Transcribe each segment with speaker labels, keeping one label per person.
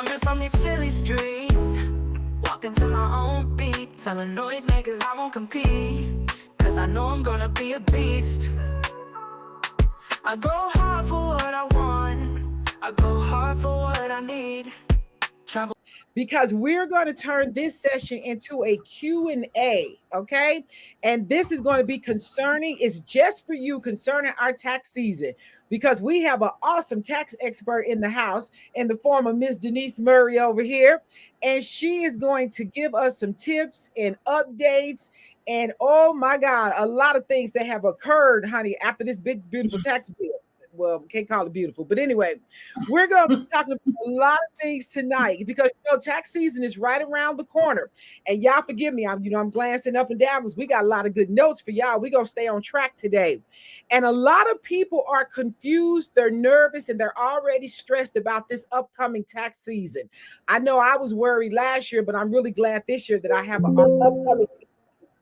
Speaker 1: Coming from these Philly streets, walking to my own beat, telling noisemakers I won't compete, cause I know I'm gonna be a beast. I go hard for what I want, I go hard for what I need. Travel.
Speaker 2: Because we're going to turn this session into a Q&A, okay? And this is going to be concerning, it's just for you concerning our tax season, because we have an awesome tax expert in the house in the form of Miss Denise Murray over here. And she is going to give us some tips and updates. And oh my God, a lot of things that have occurred, honey, after this big, beautiful tax bill. Well, we can't call it beautiful, but anyway, we're going to be talking about a lot of things tonight because tax season is right around the corner. And y'all forgive me, I'm glancing up and down because we got a lot of good notes for y'all. We're going to stay on track today. And a lot of people are confused, they're nervous, and they're already stressed about this upcoming tax season. I know I was worried last year, but I'm really glad this year that I have an upcoming.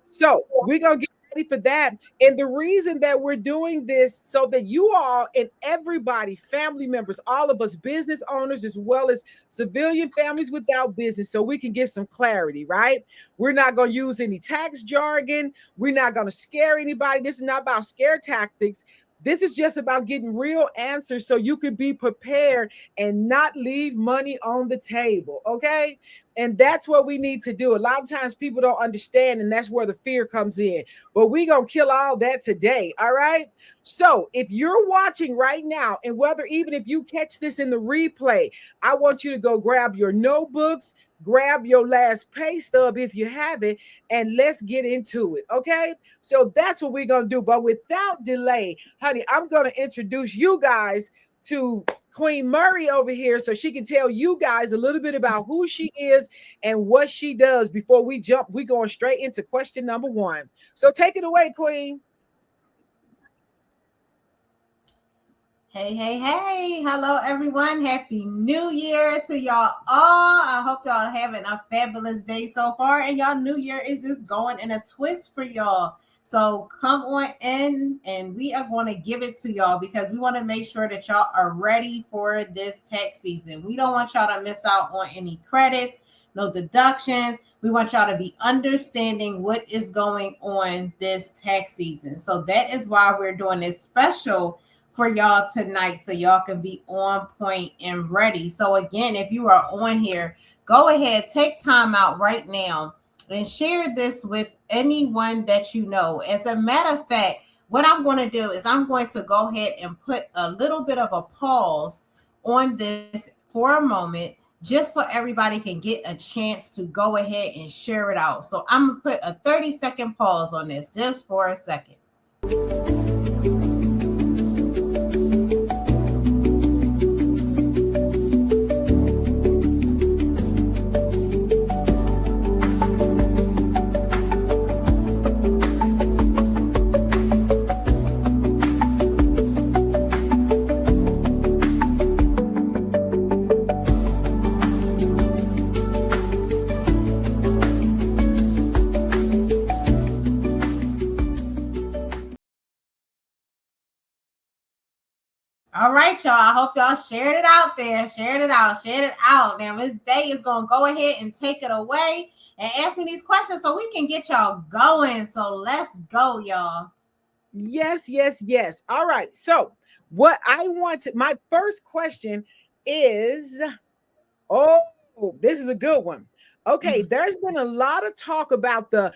Speaker 2: So we're going to get ready for that. And the reason that we're doing this so that you all and everybody, family members, all of us business owners, as well as civilian families without business, so we can get some clarity, right? We're not going to use any tax jargon. We're not going to scare anybody. This is not about scare tactics. This is just about getting real answers so you can be prepared and not leave money on the table, okay? And that's what we need to do. A lot of times people don't understand, and that's where the fear comes in. But we're going to kill all that today, all right? So if you're watching right now, and whether even if you catch this in the replay, I want you to go grab your notebooks, grab your last pay stub if you have it, and let's get into it, okay? So that's what we're going to do. But without delay, honey, I'm going to introduce you guys to Queen Murray over here so she can tell you guys a little bit about who she is and what she does before we jump. We're going straight into question number one. So take it away, Queen.
Speaker 3: Hey, hey, hey. Hello, everyone. Happy New Year to y'all all. I hope y'all having a fabulous day so far. And y'all New Year is just going in a twist for y'all. So come on in and we are going to give it to y'all because we want to make sure that y'all are ready for this tax season. We don't want y'all to miss out on any credits, no deductions. We want y'all to be understanding what is going on this tax season. So that is why we're doing this special for y'all tonight so y'all can be on point and ready. So again, if you are on here, go ahead, take time out right now and share this with anyone that you know. As a matter of fact, what I'm going to do is I'm going to go ahead and put a little bit of a pause on this for a moment, just so everybody can get a chance to go ahead and share it out. So I'm going to put a 30-second pause on this just for a second. All right, y'all. I hope y'all shared it out there. Shared it out. Now, Miss Day is going to go ahead and take it away and ask me these questions so we can get y'all going. So let's go, y'all.
Speaker 2: Yes. All right. So what I want to, my first question is, this is a good one. Okay, there's been a lot of talk about the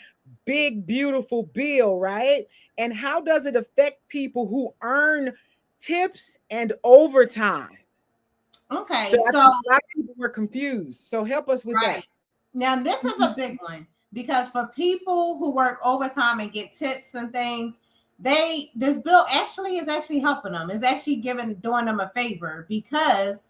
Speaker 2: big, beautiful bill, right? And how does it affect people who earn tips and overtime?
Speaker 3: Okay,
Speaker 2: so a lot of people were confused. So help us with that.
Speaker 3: Now, this is a big one because for people who work overtime and get tips and things, this bill is actually helping them. It's actually doing them a favor because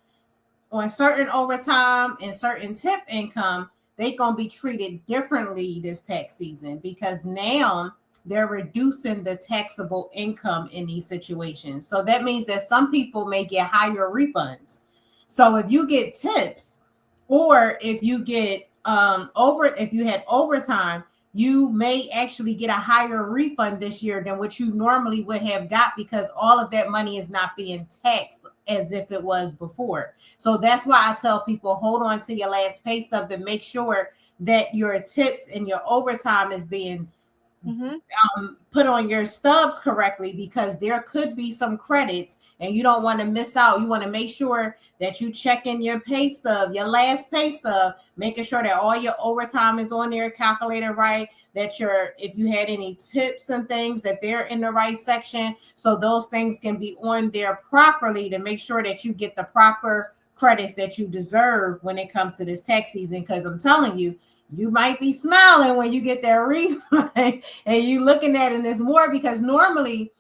Speaker 3: on certain overtime and certain tip income, they're going to be treated differently this tax season because now they're reducing the taxable income in these situations. So that means that some people may get higher refunds. So if you get tips or if you get if you had overtime, you may actually get a higher refund this year than what you normally would have got because all of that money is not being taxed as if it was before. So that's why I tell people, hold on to your last pay stub to make sure that your tips and your overtime is being put on your stubs correctly, because there could be some credits and you don't want to miss out. You want to make sure that you check in your pay stub, your last pay stub, making sure that all your overtime is on there, calculated right, that if you had any tips and things, that they're in the right section. So those things can be on there properly to make sure that you get the proper credits that you deserve when it comes to this tax season. Because I'm telling you, you might be smiling when you get that refund and you looking at it and there's more, because normally,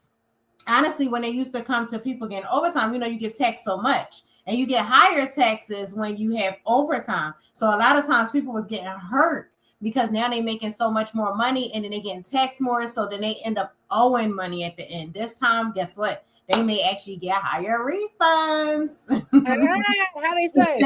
Speaker 3: honestly, when they used to come to people getting overtime, you get taxed so much, and you get higher taxes when you have overtime. So a lot of times people was getting hurt because now they're making so much more money and then they're getting taxed more. So then they end up owing money at the end. This time, guess what? They may actually get higher refunds.
Speaker 2: How they say?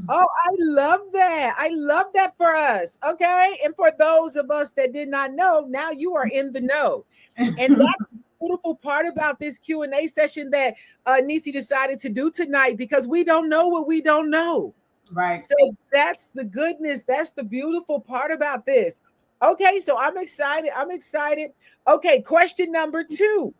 Speaker 2: Oh, I love that. I love that for us. Okay. And for those of us that did not know, now you are in the know. And that's the beautiful part about this Q&A session that Niecy decided to do tonight, because we don't know what we don't know.
Speaker 3: Right.
Speaker 2: So that's the goodness. That's the beautiful part about this. Okay. So I'm excited. Okay. Question number 2.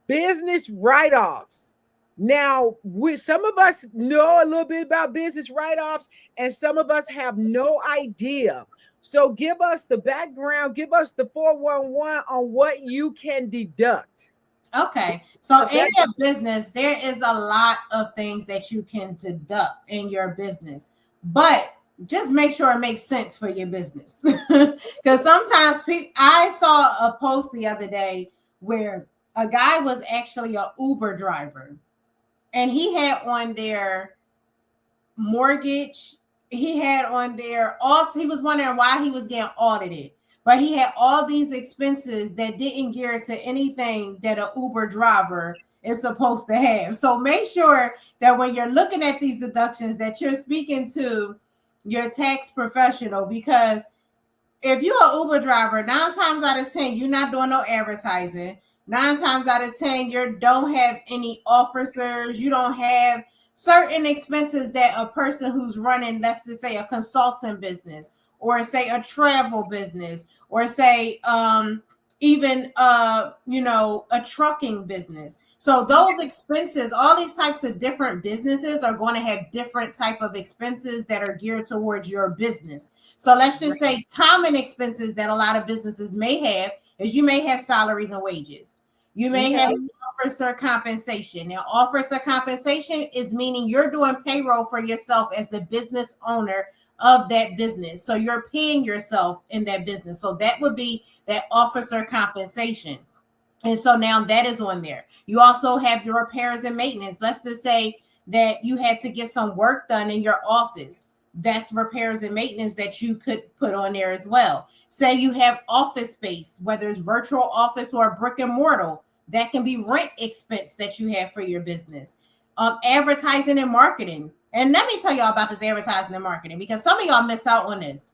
Speaker 2: Business write-offs. Now, some of us know a little bit about business write-offs, and some of us have no idea. So give us the background, give us the 411 on what you can deduct.
Speaker 3: Okay. So in your business, there is a lot of things that you can deduct in your business, but just make sure it makes sense for your business. Because sometimes I saw a post the other day where a guy was actually an Uber driver, and he had on their mortgage. He had on there he was wondering why he was getting audited, but he had all these expenses that didn't gear to anything that an Uber driver is supposed to have. So make sure that when you're looking at these deductions that you're speaking to your tax professional, because if you're an Uber driver, 9 times out of 10, you're not doing no advertising. 9 times out of 10, you don't have any officers. You don't have certain expenses that a person who's running, let's just say, a consulting business, or say a travel business, or say even a trucking business. So those expenses, all these types of different businesses are going to have different type of expenses that are geared towards your business. So let's just say common expenses that a lot of businesses may have is you may have salaries and wages. You may have officer compensation. Now, officer compensation is meaning you're doing payroll for yourself as the business owner of that business. So you're paying yourself in that business. So that would be that officer compensation. And so now that is on there. You also have your repairs and maintenance. Let's just say that you had to get some work done in your office. That's repairs and maintenance that you could put on there as well. Say you have office space, whether it's virtual office or brick and mortar, that can be rent expense that you have for your business. Advertising and marketing. And let me tell y'all about this advertising and marketing, because some of y'all miss out on this.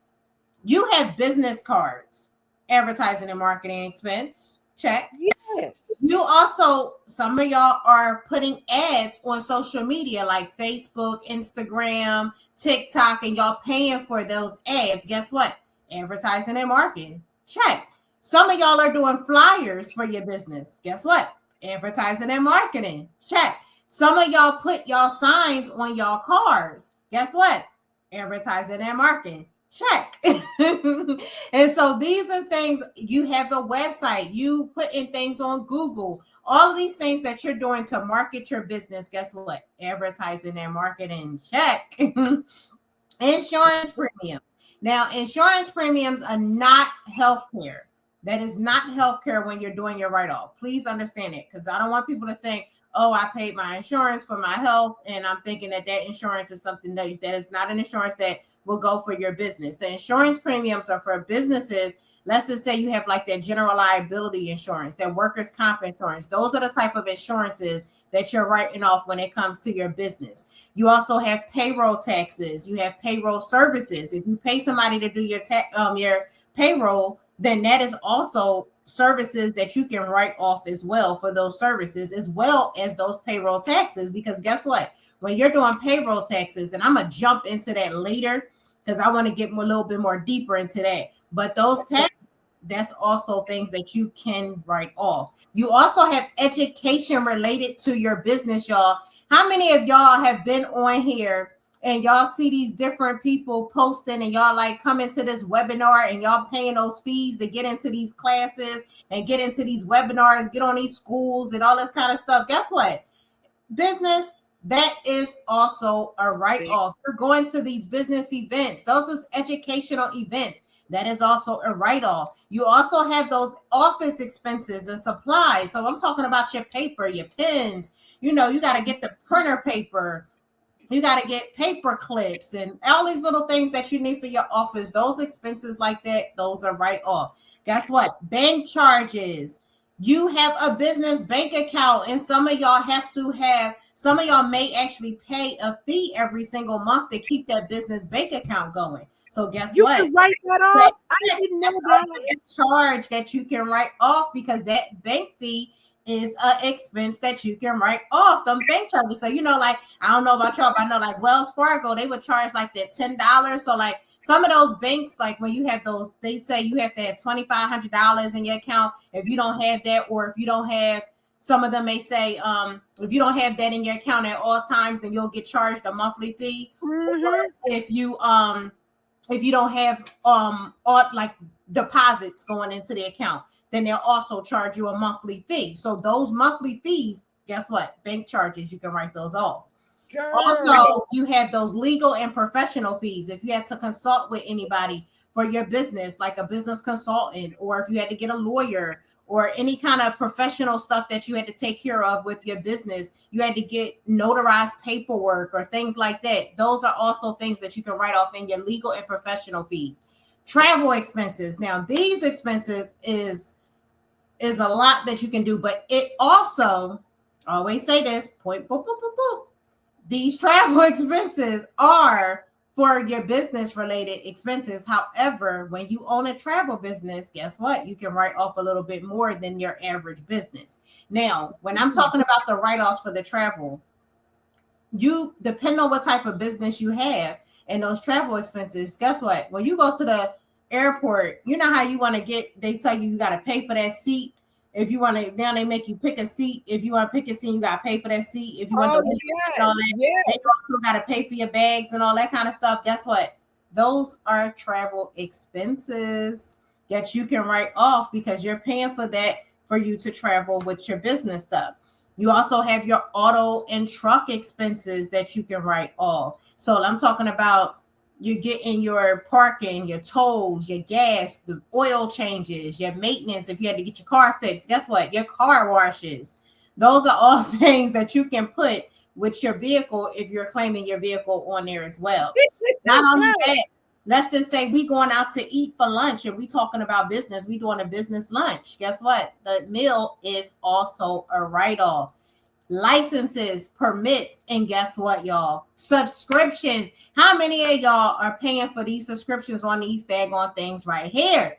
Speaker 3: You have business cards, advertising and marketing expense, check.
Speaker 2: Yes.
Speaker 3: You also, some of y'all are putting ads on social media like Facebook, Instagram, TikTok, and y'all paying for those ads. Guess what? Advertising and marketing, check. Some of y'all are doing flyers for your business. Guess what? Advertising and marketing, check. Some of y'all put y'all signs on y'all cars. Guess what? Advertising and marketing, check. And so these are things. You have a website, you put in things on Google, all of these things that you're doing to market your business. Guess what? Advertising and marketing, check. Insurance premiums. Now, insurance premiums are not healthcare. That is not healthcare when you're doing your write-off. Please understand it, because I don't want people to think, oh, I paid my insurance for my health, and I'm thinking that insurance is something that is not an insurance that will go for your business. The insurance premiums are for businesses. Let's just say you have like that general liability insurance, that workers' comp insurance. Those are the type of insurances that you're writing off when it comes to your business. You also have payroll taxes. You have payroll services. If you pay somebody to do your payroll, then that is also services that you can write off as well for those services, as well as those payroll taxes. Because guess what? When you're doing payroll taxes, and I'm going to jump into that later because I want to get a little bit more deeper into that. But those taxes, that's also things that you can write off. You also have education related to your business, y'all. How many of y'all have been on here and y'all see these different people posting and y'all like come into this webinar and y'all paying those fees to get into these classes and get into these webinars, get on these schools and all this kind of stuff? Guess what? Business, that is also a write-off. You're going to these business events. Those is educational events. That is also a write-off. You also have those office expenses and supplies. So I'm talking about your paper, your pens. You know, you got to get the printer paper. You got to get paper clips and all these little things that you need for your office. Those expenses like that, those are write-off. Guess what? Bank charges. You have a business bank account, and some of y'all may actually pay a fee every single month to keep that business bank account going. So guess what?
Speaker 2: You can write that off. I didn't know that.
Speaker 3: Charge that you can write off, because that bank fee is an expense that you can write off, them bank charges. So, you know, like, I don't know about y'all, but I know like Wells Fargo, they would charge like that $10. So like some of those banks, like when you have those, they say you have to have $2,500 in your account. If you don't have that, or if you don't have, some of them may say, if you don't have that in your account at all times, then you'll get charged a monthly fee. Or if you don't have like deposits going into the account, then they'll also charge you a monthly fee. So those monthly fees, guess what? Bank charges, you can write those off. Girl. Also, you have those legal and professional fees. If you had to consult with anybody for your business, like a business consultant, or if you had to get a lawyer, or any kind of professional stuff that you had to take care of with your business, you had to get notarized paperwork or things like that. Those are also things that you can write off in your legal and professional fees. Travel expenses. Now, these expenses is a lot that you can do, but it also, I always say this, point, boop, boop, boop, boop. These travel expenses are for your business related expenses. However, when you own a travel business, guess what? You can write off a little bit more than your average business. Now, when I'm talking about the write-offs for the travel, you depend on what type of business you have and those travel expenses. Guess what? When you go to the airport, you know how you want to get, they tell you got to pay for that seat. If you want to, now they make you pick a seat. If you want to pick a seat, you got to pay for that seat. If you want to all that, you also got to pay for your bags and all that kind of stuff. Guess what? Those are travel expenses that you can write off, because you're paying for that for you to travel with your business stuff. You also have your auto and truck expenses that you can write off. So I'm talking about you getting your parking, your tolls, your gas, the oil changes, your maintenance. If you had to get your car fixed, guess what? Your car washes. Those are all things that you can put with your vehicle if you're claiming your vehicle on there as well. Not only that, let's just say we going out to eat for lunch and we talking about business. We doing a business lunch. Guess what? The meal is also a write-off. Licenses, permits, and guess what, y'all? Subscriptions. How many of y'all are paying for these subscriptions on these daggone things right here?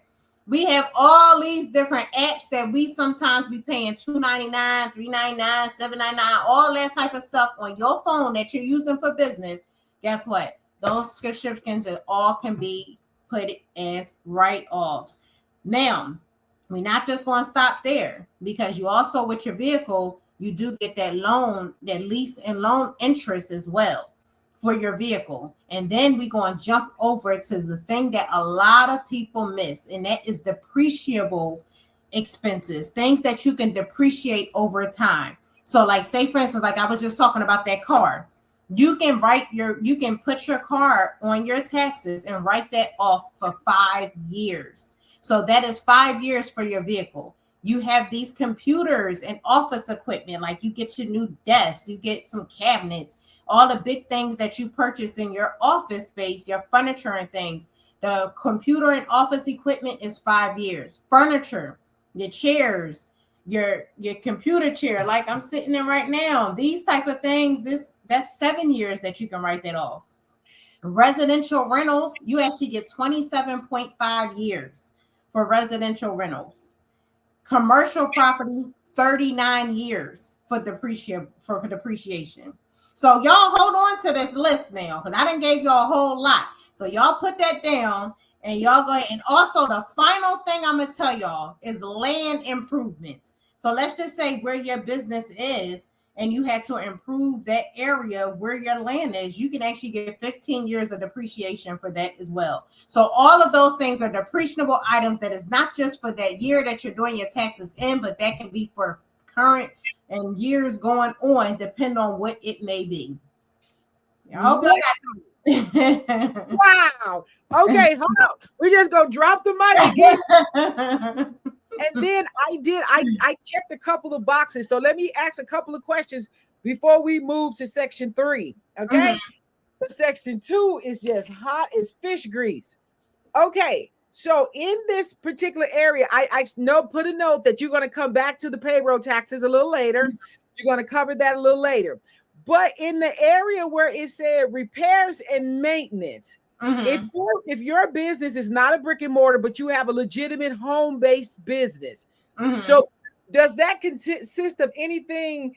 Speaker 3: We have all these different apps that we sometimes be paying $2.99, $3.99, $7.99, all that type of stuff on your phone that you're using for business. Guess what? Those subscriptions all can be put as write-offs. Now, we're not just going to stop there, because you also, with your vehicle, you do get that loan, that lease and loan interest as well for your vehicle. And then we're going to jump over to the thing that a lot of people miss, and that is depreciable expenses, things that you can depreciate over time. So like, say for instance, like I was just talking about that car, you can put your car on your taxes and write that off for 5 years. So that is 5 years for your vehicle. You have these computers and office equipment, like you get your new desks, you get some cabinets, all the big things that you purchase in your office space, your furniture and things. The computer and office equipment is 5 years. Furniture, your chairs, your computer chair, like I'm sitting in right now, these type of things, that's 7 years that you can write that off. Residential rentals, you actually get 27.5 years for residential rentals. Commercial property, 39 years for depreciation. So y'all hold on to this list now, because I done gave y'all a whole lot. So y'all put that down and y'all go ahead. And also the final thing I'm gonna tell y'all is land improvements. So let's just say where your business is and you had to improve that area where your land is, you can actually get 15 years of depreciation for that as well. So all of those things are depreciable items that is not just for that year that you're doing your taxes in, but that can be for current and years going on, depending on what it may be. I hope y'all got
Speaker 2: wow. Okay, hold on. We just gonna drop the mic again. And then I checked a couple of boxes. So let me ask a couple of questions before we move to section 3. Okay. Section 2 is just hot as fish grease. Okay. So in this particular area, I put a note that you're going to come back to the payroll taxes a little later. You're going to cover that a little later. But in the area where it said repairs and maintenance, if your business is not a brick and mortar, but you have a legitimate home-based business, so does that consist of anything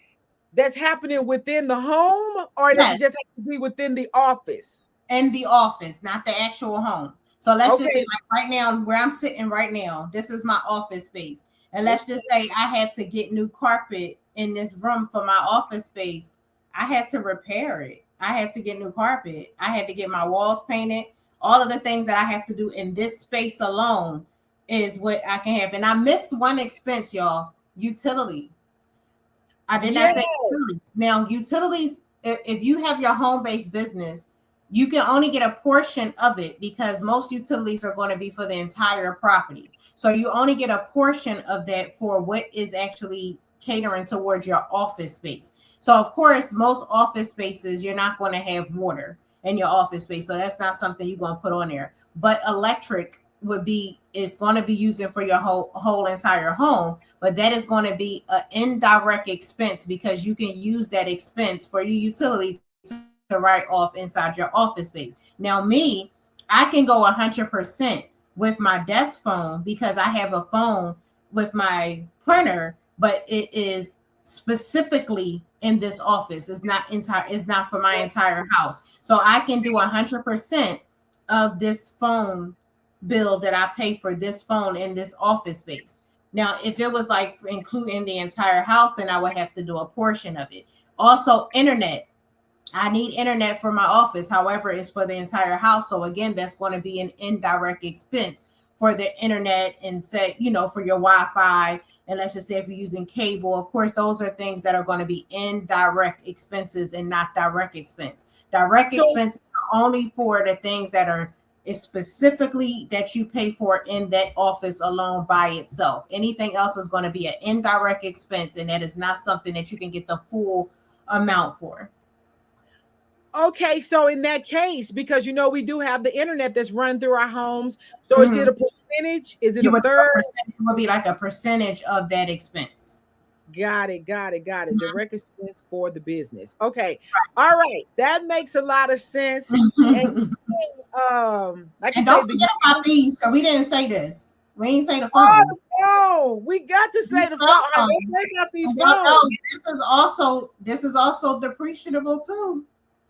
Speaker 2: that's happening within the home, or does it just have to be within the office?
Speaker 3: In the office, not the actual home. So let's just say, like right now, where I'm sitting right now, this is my office space. And let's just say I had to get new carpet in this room for my office space. I had to repair it. I had to get new carpet. I had to get my walls painted. All of the things that I have to do in this space alone is what I can have. And I missed one expense, y'all. Utility. I did not say utilities. Now, utilities, if you have your home-based business, you can only get a portion of it because most utilities are going to be for the entire property. So you only get a portion of that for what is actually catering towards your office space. So, of course, most office spaces, you're not going to have water in your office space. So that's not something you're going to put on there. But electric is going to be using for your whole entire home. But that is going to be an indirect expense because you can use that expense for your utility to write off inside your office space. Now, I can go 100% with my desk phone because I have a phone with my printer, but it is specifically in this office. It's not for my entire house. So I can do 100% of this phone bill that I pay for this phone in this office space. Now, if it was like including the entire house, then I would have to do a portion of it. Also, internet. I need internet for my office. However, it's for the entire house. So again, that's going to be an indirect expense for the internet and for your Wi-Fi. And let's just say if you're using cable, of course, those are things that are going to be indirect expenses and not direct expense. Direct expenses are only for the things that is specifically that you pay for in that office alone by itself. Anything else is going to be an indirect expense, and that is not something that you can get the full amount for.
Speaker 2: Okay, so in that case, because we do have the internet that's run through our homes, so is it a percentage? Is it a third?
Speaker 3: It will be like a percentage of that expense.
Speaker 2: Got it. Direct expense for the business. Okay, all right, that makes a lot of sense. And
Speaker 3: don't forget about these, because we didn't say this. We didn't say the phone.
Speaker 2: Oh, we got to say the phone.
Speaker 3: This is also depreciable too.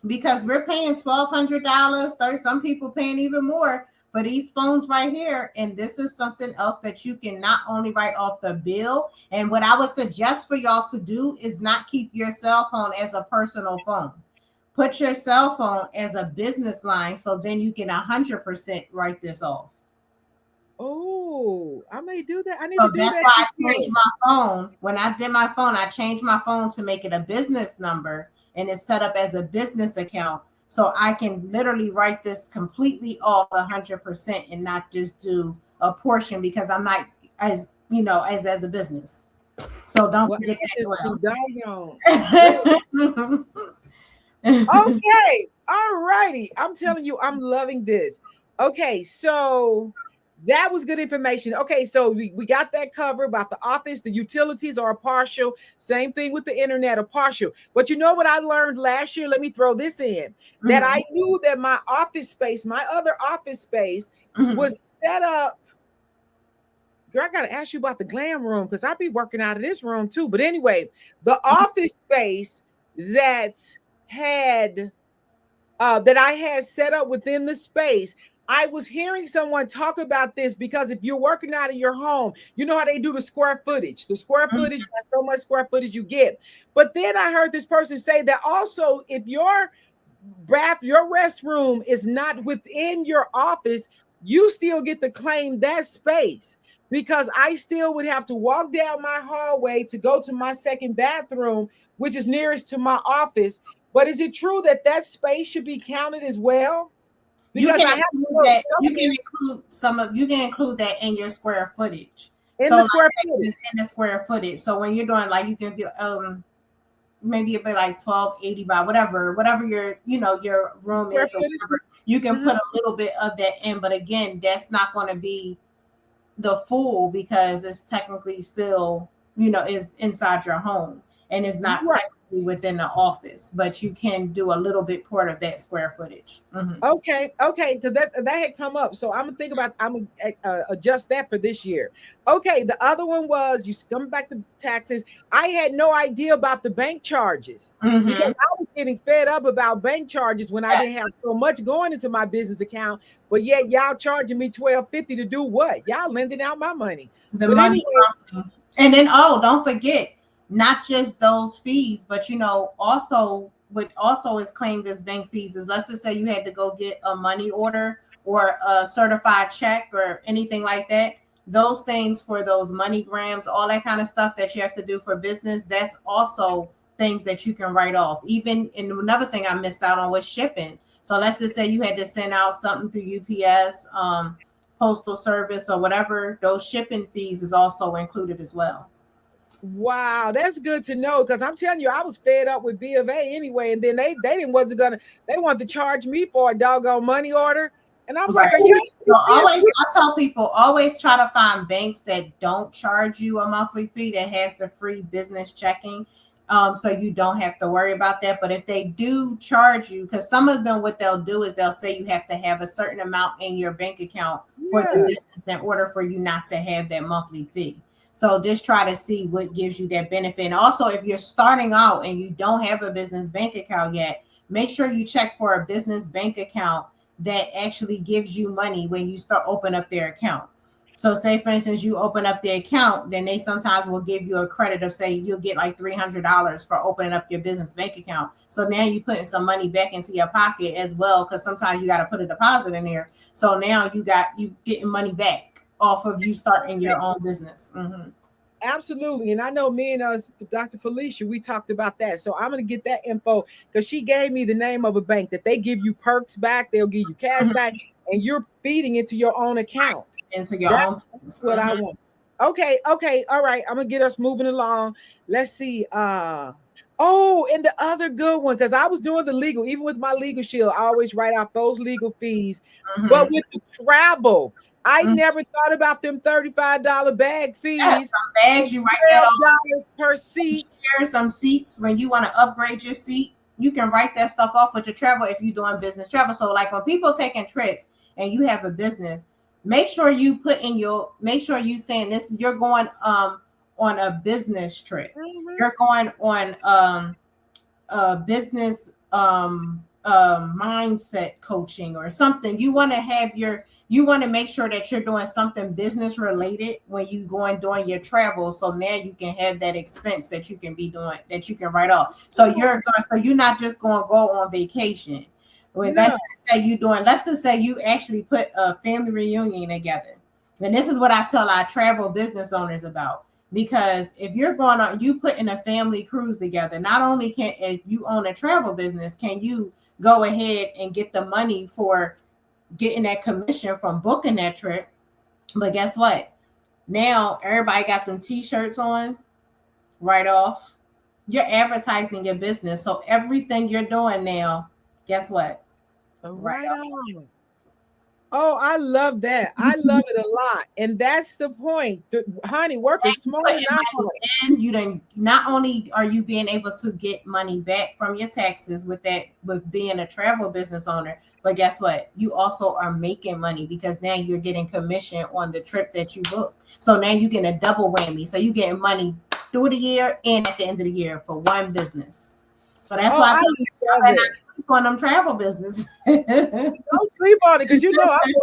Speaker 3: Because we're paying $1,200, some people paying even more for these phones right here. And this is something else that you can not only write off the bill. And what I would suggest for y'all to do is not keep your cell phone as a personal phone. Put your cell phone as a business line, so then you can 100% write this off.
Speaker 2: Oh, I may do that.
Speaker 3: That's why I changed my phone. When I did my phone, I changed my phone to make it a business number. And it's set up as a business account. So I can literally write this completely off 100% and not just do a portion, because I'm not as a business. So don't forget that
Speaker 2: well. Okay. All righty. I'm telling you, I'm loving this. Okay. So that was good information. Okay, so we got that covered about the office. The utilities are a partial. Same thing with the internet, a partial. But you know what I learned last year? Let me throw this in. That I knew that my office space, my other office space, was set up girl, I gotta ask you about the glam room because I be working out of this room too. But anyway, the office space that had that I had set up within the space. I was hearing someone talk about this because if you're working out of your home, you know how they do the square footage. The square footage, so much square footage you get. But then I heard this person say that also if your restroom is not within your office, you still get to claim that space because I still would have to walk down my hallway to go to my second bathroom, which is nearest to my office. But is it true that that space should be counted as well?
Speaker 3: You
Speaker 2: Because
Speaker 3: can
Speaker 2: I have to
Speaker 3: include
Speaker 2: know
Speaker 3: that.
Speaker 2: some
Speaker 3: You
Speaker 2: of
Speaker 3: can
Speaker 2: these
Speaker 3: include some of. You can include that in your square footage.
Speaker 2: in
Speaker 3: So
Speaker 2: the
Speaker 3: like
Speaker 2: square
Speaker 3: that
Speaker 2: footage.
Speaker 3: is in the square footage. So when you're doing like you can be maybe it'd be like 1280 by whatever your your room
Speaker 2: Square
Speaker 3: is or
Speaker 2: footage.
Speaker 3: whatever. You can
Speaker 2: Mhm.
Speaker 3: put a little bit of that in, but again, that's not going to be the full because it's technically still is inside your home and is not
Speaker 2: Right.
Speaker 3: technically within the office, but you can do a little bit part of that square footage.
Speaker 2: Okay, because that had come up, so I'm gonna think about I'm gonna adjust that for this year. Okay, the other one was you coming back to taxes. I had no idea about the bank charges because I was getting fed up about bank charges when I
Speaker 3: Yes,
Speaker 2: didn't have so much going into my business account, but yet y'all charging me $12.50 to do what? Y'all lending out my money.
Speaker 3: the
Speaker 2: But
Speaker 3: money
Speaker 2: anyway,
Speaker 3: roughly. And then don't forget, not just those fees, but also what also is claimed as bank fees is, let's just say you had to go get a money order or a certified check or anything like that. Those things for those money grams, all that kind of stuff that you have to do for business, that's also things that you can write off. Even and another thing I missed out on was shipping. So let's just say you had to send out something through UPS, postal service or whatever, those shipping fees is also included as well.
Speaker 2: wow, that's good to know because I'm telling you, I was fed up with B of A anyway, and then they didn't wasn't gonna they wanted to charge me for a doggone money order, and I was like,
Speaker 3: Right.
Speaker 2: are you
Speaker 3: So
Speaker 2: serious?
Speaker 3: I tell people always try to find banks that don't charge you a monthly fee that has the free business checking. So you don't have to worry about that. But if they do charge you, because some of them what they'll do is they'll say you have to have a certain amount in your bank account for the
Speaker 2: Yeah.
Speaker 3: business in order for you not to have that monthly fee. So just try to see what gives you that benefit. And also if you're starting out and you don't have a business bank account yet, make sure you check for a business bank account that actually gives you money when you start open up their account. So say for instance you open up the account, then they sometimes will give you a credit of say you'll get like $300 for opening up your business bank account. So now you're putting some money back into your pocket as well because sometimes you got to put a deposit in there. So now you getting money back off of you starting your own business.
Speaker 2: Absolutely. And I know me and Dr. Felicia, we talked about that. So I'm going to get that info because she gave me the name of a bank that they give you perks back. They'll give you cash back and you're feeding into your own account.
Speaker 3: Into your
Speaker 2: That's
Speaker 3: own business.
Speaker 2: what I want. Okay. All right. I'm going to get us moving along. Let's see. Oh, and the other good one, because I was doing the legal, even with my legal shield, I always write out those legal fees. But with the travel, I never thought about them $35 bag
Speaker 3: Yes,
Speaker 2: fees,
Speaker 3: some bags you write that off.
Speaker 2: $12 per seat.
Speaker 3: Chairs, them seats, when you want to upgrade your seat, you can write that stuff off with your travel if you're doing business travel. So like when people taking trips and you have a business, make sure you make sure you saying this is you're going on a business trip. You're going on business mindset coaching or something. You want to make sure that you're doing something business related when you go and doing your travel. So now you can have that expense that you can be doing that you can write off. So you're not just going to go on vacation. When
Speaker 2: No.
Speaker 3: let's just say you actually put a family reunion together. And this is what I tell our travel business owners about. Because if you're going on, you putting a family cruise together, not only can if you own a travel business, can you go ahead and get the money for getting that commission from booking that trip. But guess what? Now everybody got them t-shirts on right off. You're advertising your business. So everything you're doing now, guess what? Right
Speaker 2: Right
Speaker 3: off.
Speaker 2: on. Oh, I love that. I love it a lot. And that's the point. Honey, work is smarter, not harder.
Speaker 3: And you don't, not only are you being able to get money back from your taxes with that, with being a travel business owner, but guess what? You also are making money because now you're getting commission on the trip that you booked. So now you're getting a double whammy. So you're getting money through the year and at the end of the year for one business. So that's
Speaker 2: Oh,
Speaker 3: why I
Speaker 2: I
Speaker 3: tell you,
Speaker 2: love
Speaker 3: I
Speaker 2: it.
Speaker 3: sleep on them travel business.
Speaker 2: Don't sleep on it because you know I'm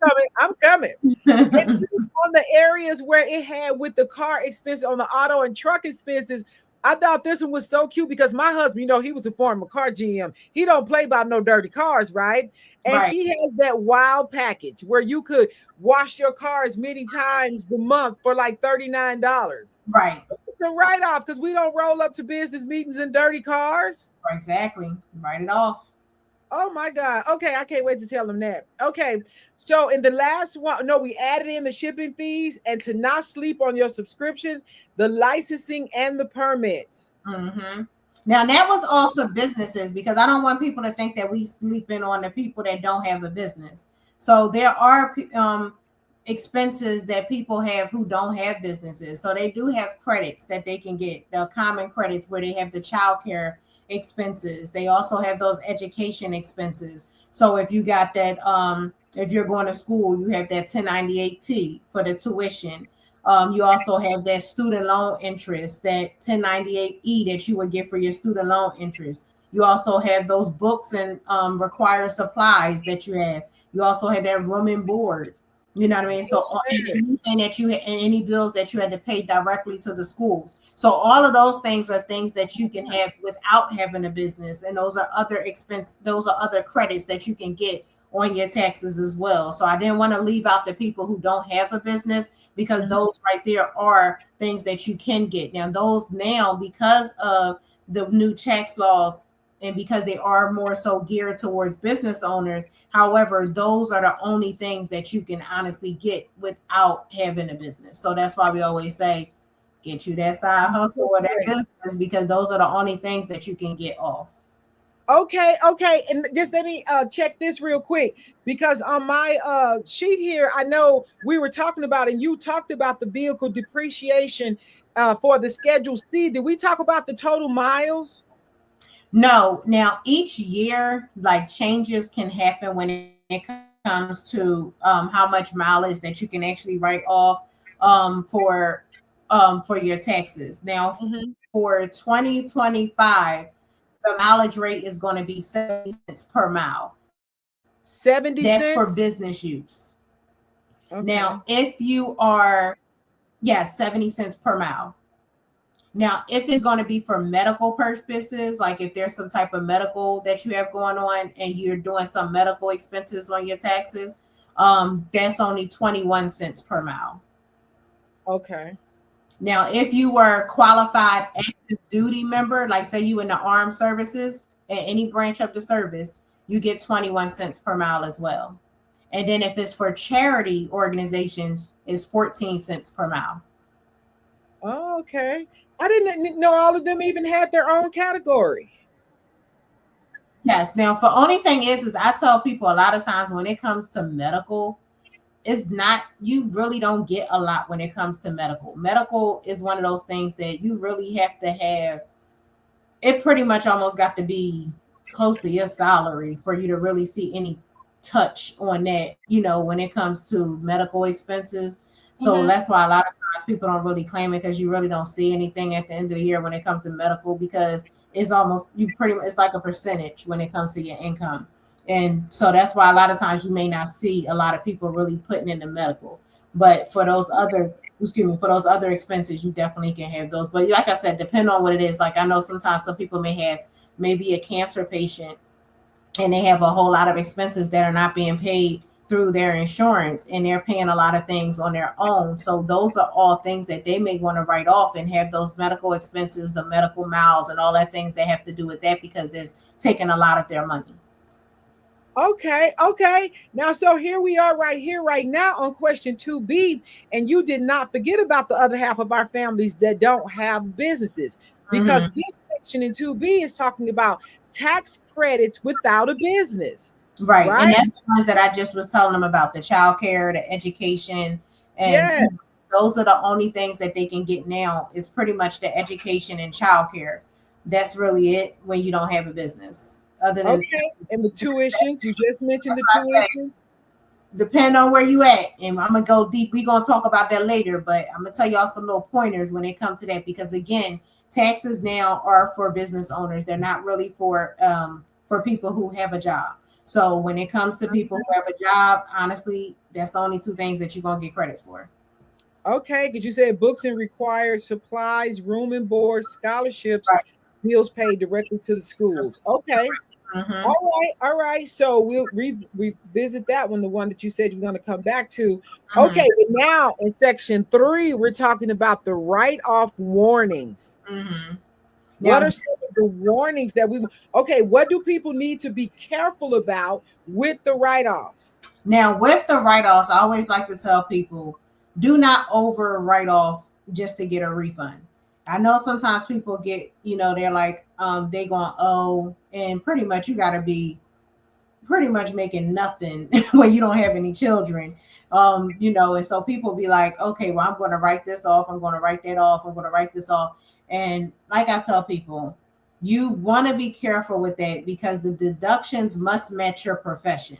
Speaker 2: coming. I'm coming. And on the areas where it had with the car expenses, on the auto and truck expenses, I thought this one was so cute because my husband, you know, he was a former car GM. He don't play about no dirty cars, right? And
Speaker 3: Right,
Speaker 2: he has that wild package where you could wash your car as many times the month for like $39.
Speaker 3: right.
Speaker 2: It's a write-off because we don't roll up to business meetings in dirty cars.
Speaker 3: Exactly. Write it off.
Speaker 2: Oh my God. Okay, I can't wait to tell them that. Okay. So in the last one, no, we added in the shipping fees and to not sleep on your subscriptions, the licensing and the permits.
Speaker 3: Mm-hmm. Now that was all for businesses because I don't want people to think that we sleeping on the people that don't have a business. So there are expenses that people have who don't have businesses. So they do have credits that they can get, the common credits where they have the childcare expenses. They also have those education expenses. So if you got that, if you're going to school, you have that 1098T for the tuition. You also have that student loan interest, that 1098E that you would get for your student loan interest. You also have those books and required supplies that you have. You also have that room and board. You know what I mean? So, and you saying that you had and any bills that you had to pay directly to the schools. So, all of those things are things that you can have without having a business, and those are other expense. Those are other credits that you can get on your taxes as well. So, I didn't want to leave out the people who don't have a business because those right there are things that you can get. Now, those now because of the new tax laws and because they are more so geared towards business owners. However, those are the only things that you can honestly get without having a business. So that's why we always say, get you that side hustle or that business because those are the only things that you can get off.
Speaker 2: Okay, okay. And just let me check this real quick because on my sheet here, I know we were talking about and you talked about the vehicle depreciation for the Schedule C. Did we talk about the total miles?
Speaker 3: No, now each year, like changes can happen when it comes to how much mileage that you can actually write off for your taxes. Now, for 2025, the mileage rate is going to be 70 cents per mile.
Speaker 2: 70
Speaker 3: That's
Speaker 2: cents?
Speaker 3: for business use.
Speaker 2: Okay.
Speaker 3: Now, if you are, 70 cents per mile. Now, if it's going to be for medical purposes, like if there's some type of medical that you have going on and you're doing some medical expenses on your taxes, that's only 21 cents per mile.
Speaker 2: Okay.
Speaker 3: Now, if you were qualified active duty member, like say you in the armed services at any branch of the service, you get 21 cents per mile as well. And then if it's for charity organizations, it's 14 cents per mile.
Speaker 2: Oh, okay. I didn't know all of them even had their own category.
Speaker 3: Yes. Now, for only thing is I tell people a lot of times when it comes to medical, it's not, you really don't get a lot when it comes to medical. Medical is one of those things that you really have to have. It pretty much almost got to be close to your salary for you to really see any touch on that, when it comes to medical expenses. So that's why a lot of times people don't really claim it because you really don't see anything at the end of the year when it comes to medical because it's almost it's like a percentage when it comes to your income. And so that's why a lot of times you may not see a lot of people really putting in the medical. But for those other expenses, you definitely can have those. But like I said, depending on what it is, like I know sometimes some people may have maybe a cancer patient and they have a whole lot of expenses that are not being paid through their insurance and they're paying a lot of things on their own. So those are all things that they may want to write off and have those medical expenses, the medical miles and all that things that have to do with that because there's taking a lot of their money.
Speaker 2: Okay, okay. Now, so here we are right here, right now on question 2B, and you did not forget about the other half of our families that don't have businesses because this section in 2B is talking about tax credits without a business.
Speaker 3: Right. And
Speaker 2: right?
Speaker 3: that's the ones that I just was telling them about, the childcare, the education, and
Speaker 2: Yeah.
Speaker 3: those are the only things that they can get now is pretty much the education and childcare. That's really it when you don't have a business. Other than
Speaker 2: Okay. And the
Speaker 3: that's
Speaker 2: tuitions, you just mentioned the
Speaker 3: what I say.
Speaker 2: tuition.
Speaker 3: Depend on where you at, and I'm gonna go deep. We're gonna talk about that later, but I'm gonna tell y'all some little pointers when it comes to that, because again, taxes now are for business owners. They're not really for people who have a job. So when it comes to people who have a job, honestly, that's the only two things that you're gonna get credits for.
Speaker 2: Okay, because you said books and required supplies, room and board, scholarships,
Speaker 3: Right.
Speaker 2: bills paid directly to the schools. Okay.
Speaker 3: Mm-hmm.
Speaker 2: All right. So we'll revisit that one, the one that you said you're going to come back to.
Speaker 3: Mm-hmm.
Speaker 2: Okay, but now in section 3, we're talking about the write-off warnings.
Speaker 3: Mm-hmm.
Speaker 2: What
Speaker 3: Now,
Speaker 2: are some of the warnings that okay, what do people need to be careful about with the write-offs?
Speaker 3: Now, with the write-offs, I always like to tell people, do not over write off just to get a refund. I know sometimes people get, they're like, they going to owe, and pretty much you got to be pretty much making nothing when you don't have any children. And so people be like, okay, well, I'm going to write this off. I'm going to write that off. I'm going to write this off. And like I tell people, you want to be careful with that because the deductions must match your profession.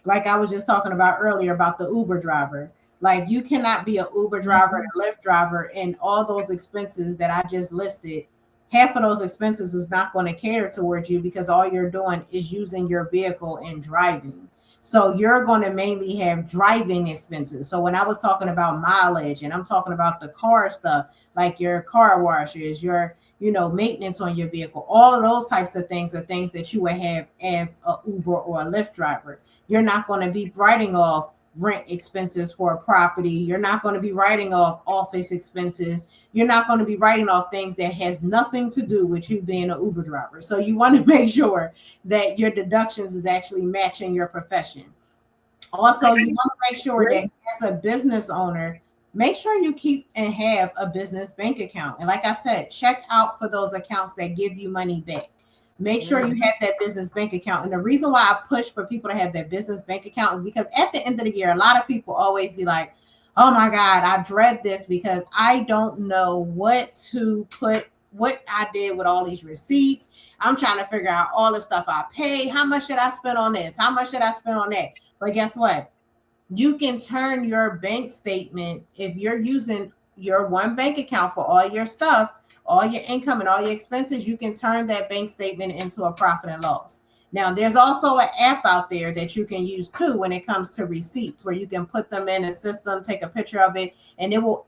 Speaker 3: Like I was just talking about earlier about the Uber driver. Like you cannot be an Uber driver and a Lyft driver, and all those expenses that I just listed, half of those expenses is not going to cater towards you because all you're doing is using your vehicle and driving. So you're going to mainly have driving expenses. So when I was talking about mileage and I'm talking about the car stuff, like your car washes, your maintenance on your vehicle, all of those types of things are things that you would have as a Uber or a Lyft driver. You're not going to be writing off rent expenses for a property. You're not going to be writing off office expenses. You're not going to be writing off things that has nothing to do with you being an Uber driver. So you want to make sure that your deductions is actually matching your profession. Also, you want to make sure that as a business owner, make sure you keep and have a business bank account. And like I said, check out for those accounts that give you money back. Make sure you have that business bank account. And the reason why I push for people to have that business bank account is because at the end of the year, a lot of people always be like, oh my God, I dread this because I don't know what to put, what I did with all these receipts. I'm trying to figure out all the stuff I paid. How much did I spend on this? How much did I spend on that? But guess what? You can turn your bank statement, if you're using your one bank account for all your stuff, all your income and all your expenses, you can turn that bank statement into a profit and loss. Now, there's also an app out there that you can use too when it comes to receipts, where you can put them in a system, take a picture of it, and it will,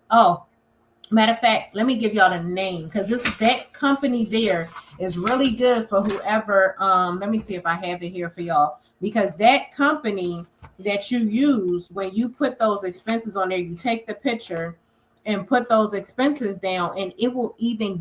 Speaker 3: matter of fact, let me give y'all the name because that company there is really good for whoever. Let me see if I have it here for y'all, because that company that you use, when you put those expenses on there, you take the picture and put those expenses down, and it will even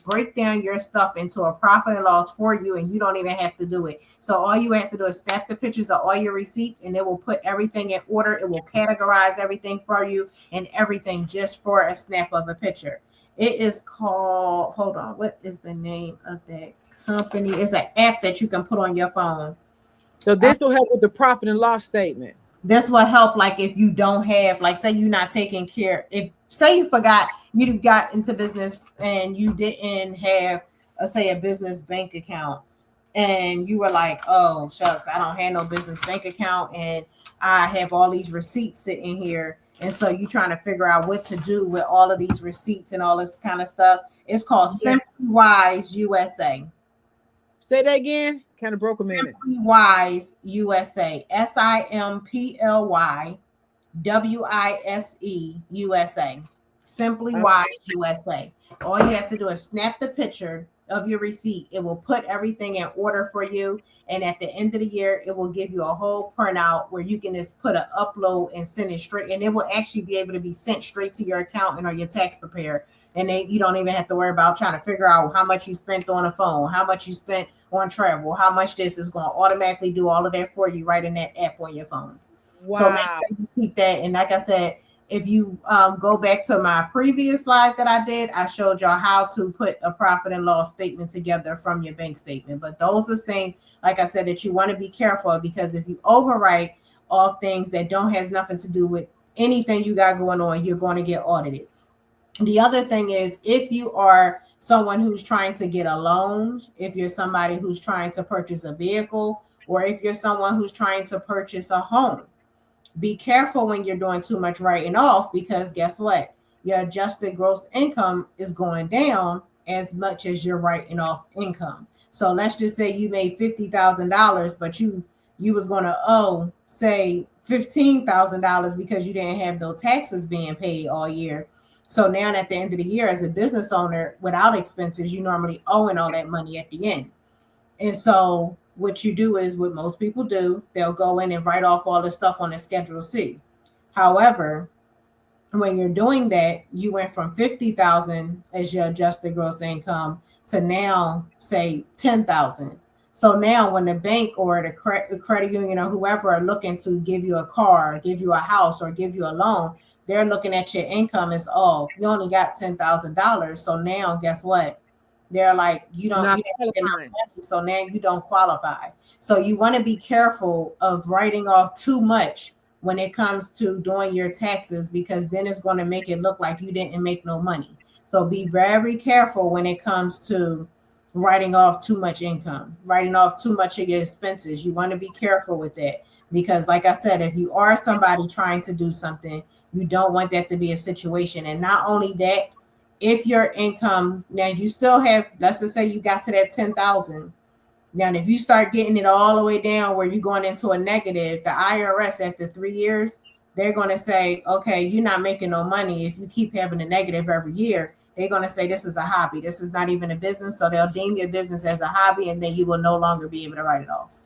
Speaker 3: break down your stuff into a profit and loss for you, and you don't even have to do it. So all you have to do is snap the pictures of all your receipts, and it will put everything in order. It will categorize everything for you and everything just for a snap of a picture. It is called, hold on, what is the name of that company? It's an app that you can put on your phone.
Speaker 2: So this will help with the profit and loss statement.
Speaker 3: This will help, like if you don't have, like say you're not taking care, if say you forgot, you got into business and you didn't have say a business bank account, and you were like, oh shucks, I don't have no business bank account and I have all these receipts sitting here, and so you're trying to figure out what to do with all of these receipts and all this kind of stuff. It's called SimplyWise USA.
Speaker 2: Say that again. Kind of broke a minute.
Speaker 3: SimplyWise USA. SimplyWise USA. SimplyWise USA. All you have to do is snap the picture of your receipt. It will put everything in order for you. And at the end of the year, it will give you a whole printout where you can just put an upload and send it straight. And it will actually be able to be sent straight to your accountant or your tax preparer. And then you don't even have to worry about trying to figure out how much you spent on a phone, how much you spent on travel, how much this is going to automatically do all of that for you right in that app on your phone.
Speaker 2: Wow.
Speaker 3: So make sure you keep that. And like I said, if you go back to my previous live that I did, I showed y'all how to put a profit and loss statement together from your bank statement. But those are things, like I said, that you want to be careful of, because if you overwrite off things that don't has nothing to do with anything you got going on, you're going to get audited. The other thing is, if you are someone who's trying to get a loan, if you're somebody who's trying to purchase a vehicle, or if you're someone who's trying to purchase a home, be careful when you're doing too much writing off, because guess what? Your adjusted gross income is going down as much as you're writing off income. So let's just say you made $50,000, but you was going to owe, say, $15,000 because you didn't have no taxes being paid all year. So now at the end of the year, as a business owner without expenses, you normally owing all that money at the end. And so what you do is, what most people do, they'll go in and write off all the stuff on the Schedule C. However, when you're doing that, you went from 50,000 as your adjusted gross income to now, say, 10,000. So now when the bank or the credit union or whoever are looking to give you a car, give you a house, or give you a loan, they're looking at your income as, oh, you only got $10,000. So now guess what? They're like, you didn't get enough money, so now you don't qualify. So you want to be careful of writing off too much when it comes to doing your taxes, because then it's going to make it look like you didn't make no money. So be very careful when it comes to writing off too much income, writing off too much of your expenses. You want to be careful with that, because like I said, if you are somebody trying to do something, you don't want that to be a situation. And not only that, if your income, now you still have, let's just say you got to that 10,000. Now, if you start getting it all the way down where you're going into a negative, the IRS after 3 years, they're going to say, okay, you're not making no money. If you keep having a negative every year, they're going to say this is a hobby. This is not even a business. So they'll deem your business as a hobby, and then you will no longer be able to write it off.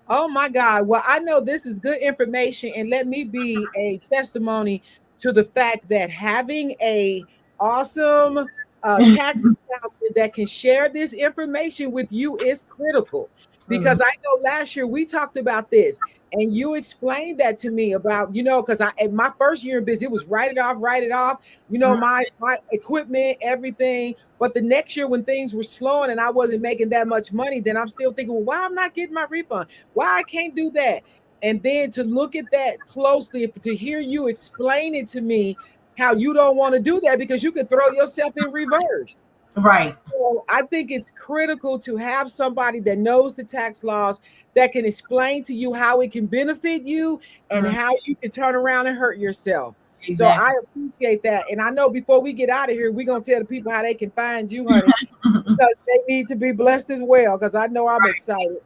Speaker 2: Oh my God. Well, I know this is good information, and let me be a testimony to the fact that having a awesome tax accountant that can share this information with you is critical, because I know last year we talked about this and you explained that to me about, because in my first year in business, it was write it off, my equipment, everything. But the next year when things were slowing and I wasn't making that much money, then I'm still thinking, well, why I'm not getting my refund? Why I can't do that? And then to look at that closely, to hear you explain it to me, how you don't want to do that because you could throw yourself in reverse.
Speaker 3: Right.
Speaker 2: So I think it's critical to have somebody that knows the tax laws, that can explain to you how it can benefit you and how you can turn around and hurt yourself. Exactly. So I appreciate that. And I know before we get out of here, we're going to tell the people how they can find you, honey, because they need to be blessed as well, because I know I'm excited.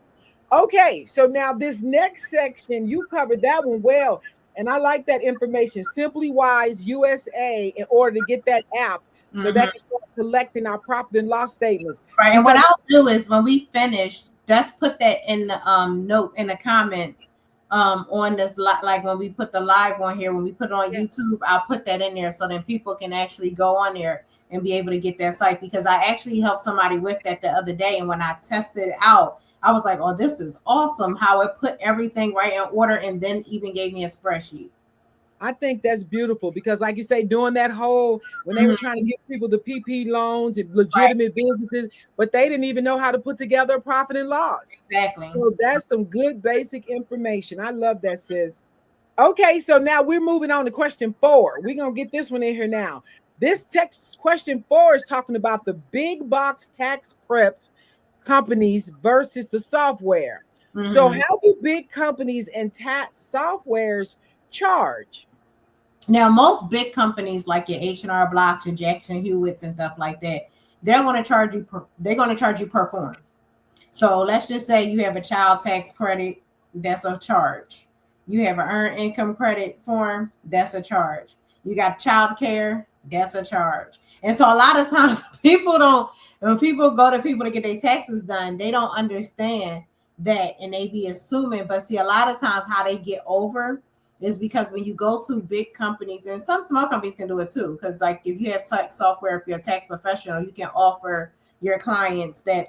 Speaker 2: Okay, so now this next section, you covered that one well, and I like that information. Simply Wise USA, in order to get that app, so that can start collecting our profit and loss statements.
Speaker 3: Right, and what I'll do is when we finish, just put that in the note in the comments on this, like when we put the live on here, when we put it on YouTube, I'll put that in there so then people can actually go on there and be able to get that site, because I actually helped somebody with that the other day, and when I tested it out, I was like, oh, this is awesome how it put everything right in order and then even gave me a spreadsheet.
Speaker 2: I think that's beautiful, because like you say, doing that whole, when they were trying to give people the PP loans and legitimate businesses, but they didn't even know how to put together a profit and loss.
Speaker 3: Exactly.
Speaker 2: So that's some good basic information. I love that, sis. Okay, so now we're moving on to question 4. We're going to get this one in here now. This text question 4 is talking about the big box tax prep companies versus the software. So how do big companies and tax softwares charge?
Speaker 3: Now, most big companies like your H&R Block, your Jackson Hewitts and stuff like that, they're going to charge you per form. So let's just say you have a child tax credit, that's a charge. You have an earned income credit form, that's a charge. You got childcare, that's a charge. And so a lot of times when people go to people to get their taxes done, they don't understand that, and they be assuming. But see, a lot of times how they get over is because when you go to big companies, and some small companies can do it too, because like if you have tax software, if you're a tax professional, you can offer your clients that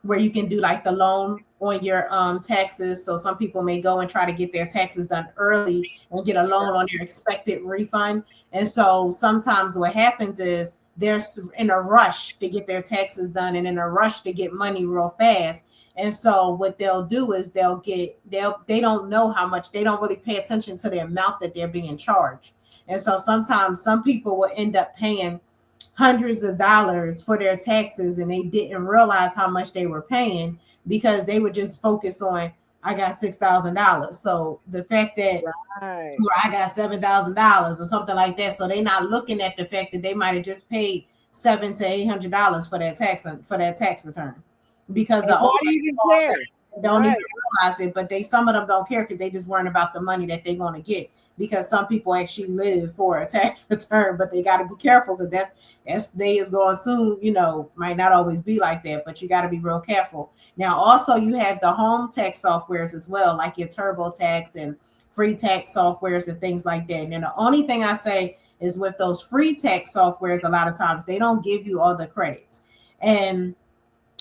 Speaker 3: where you can do like the loan on your taxes. So some people may go and try to get their taxes done early and get a loan on their expected refund. And so sometimes what happens is they're in a rush to get their taxes done and in a rush to get money real fast. And so what they'll do is they don't know how much, they don't really pay attention to the amount that they're being charged. And so sometimes some people will end up paying hundreds of dollars for their taxes and they didn't realize how much they were paying because they would just focus on, I got $6,000. So the fact that
Speaker 2: Right.
Speaker 3: or I got $7,000 or something like that. So they're not looking at the fact that they might have just paid $700 to $800 for that tax return, because the
Speaker 2: Not even care.
Speaker 3: don't
Speaker 2: Right.
Speaker 3: even realize it. But some of them don't care because they just worrying about the money that they're going to get. Because some people actually live for a tax return, but they got to be careful because that day is going soon. Might not always be like that, but you got to be real careful. Now, also you have the home tax softwares as well, like your TurboTax and free tax softwares and things like that. And the only thing I say is with those free tax softwares, a lot of times they don't give you all the credits, and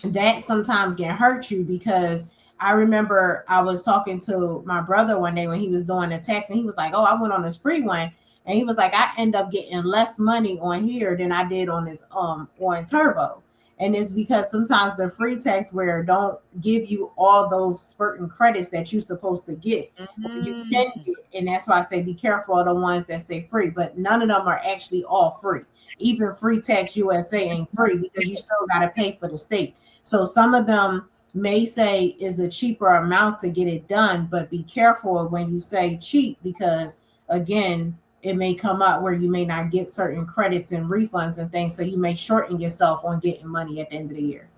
Speaker 3: that sometimes can hurt you. Because I remember I was talking to my brother one day when he was doing the tax, and he was like, "Oh, I went on this free one," and he was like, "I end up getting less money on here than I did on this on Turbo." And it's because sometimes the free taxware don't give you all those certain credits that you're supposed to get. You can get, and that's why I say be careful of the ones that say free, but none of them are actually all free. Even Free Tax USA ain't free because you still got to pay for the state. So some of them may say is a cheaper amount to get it done, but be careful when you say cheap, because again, it may come up where you may not get certain credits and refunds and things. So you may shorten yourself on getting money at the end of the year.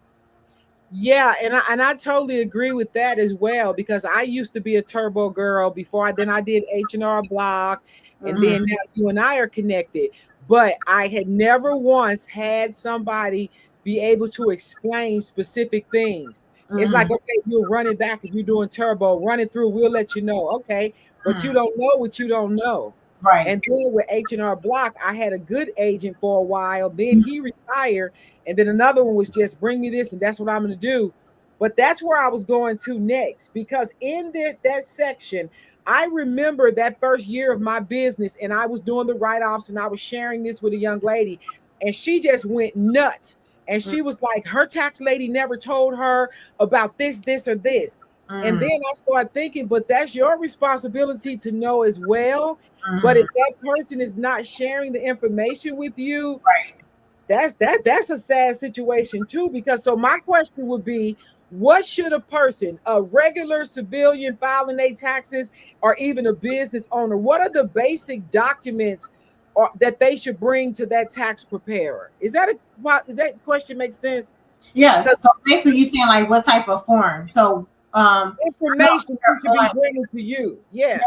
Speaker 2: Yeah, and I totally agree with that as well, because I used to be a Turbo girl before I did H&R Block, and then now you and I are connected. But I had never once had somebody be able to explain specific things. It's like, okay, you'll run it back if you're doing Turbo, run it through, we'll let you know. Okay, but you don't know what you don't know.
Speaker 3: Right.
Speaker 2: And then with H&R Block, I had a good agent for a while. Then he retired. And then another one was just bring me this and that's what I'm going to do. But that's where I was going to next, because in that section, I remember that first year of my business, and I was doing the write-offs and I was sharing this with a young lady, and she just went nuts. And she was like, her tax lady never told her about this, or this. And then I started thinking, but that's your responsibility to know as well. But if that person is not sharing the information with you, that's a sad situation too. Because so my question would be, what should a regular civilian filing their taxes, or even a business owner, what are the basic documents that they should bring to that tax preparer? Does that question make sense?
Speaker 3: Yes. So basically you're saying like what type of form? So
Speaker 2: information should be bringing to you. Yeah.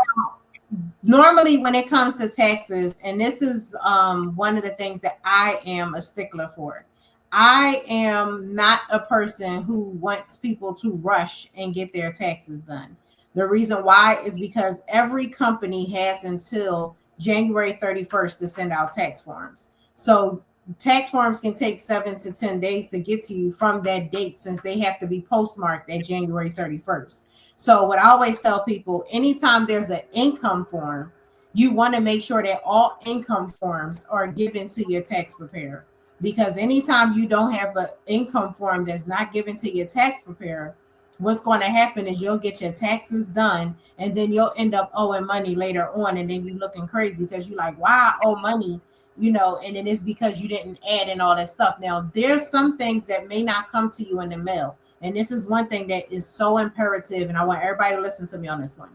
Speaker 3: Normally when it comes to taxes, and this is one of the things that I am a stickler for, I am not a person who wants people to rush and get their taxes done. The reason why is because every company has until January 31st to send out tax forms. So tax forms can take 7 to 10 days to get to you from that date, since they have to be postmarked at January 31st. So what I always tell people, anytime there's an income form, you want to make sure that all income forms are given to your tax preparer. Because anytime you don't have an income form that's not given to your tax preparer, what's going to happen is you'll get your taxes done, and then you'll end up owing money later on, and then you're looking crazy because you're like, why I owe money? And then it's because you didn't add in all that stuff. Now, there's some things that may not come to you in the mail. And this is one thing that is so imperative, and I want everybody to listen to me on this one.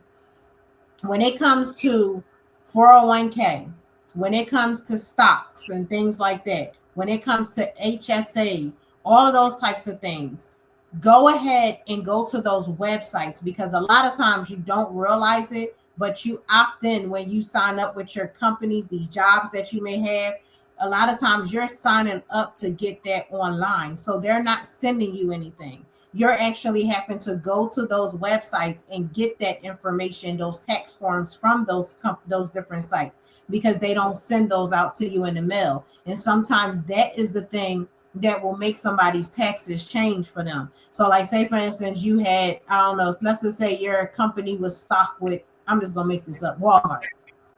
Speaker 3: When it comes to 401k, when it comes to stocks and things like that, when it comes to HSA, all of those types of things, go ahead and go to those websites, because a lot of times you don't realize it, but you opt in when you sign up with your companies, these jobs that you may have. A lot of times you're signing up to get that online. So they're not sending you anything. You're actually having to go to those websites and get that information, those tax forms from those different sites, because they don't send those out to you in the mail. And sometimes that is the thing that will make somebody's taxes change for them. So like say for instance, you had, I don't know, let's just say your company was stocked with, I'm just gonna make this up, Walmart.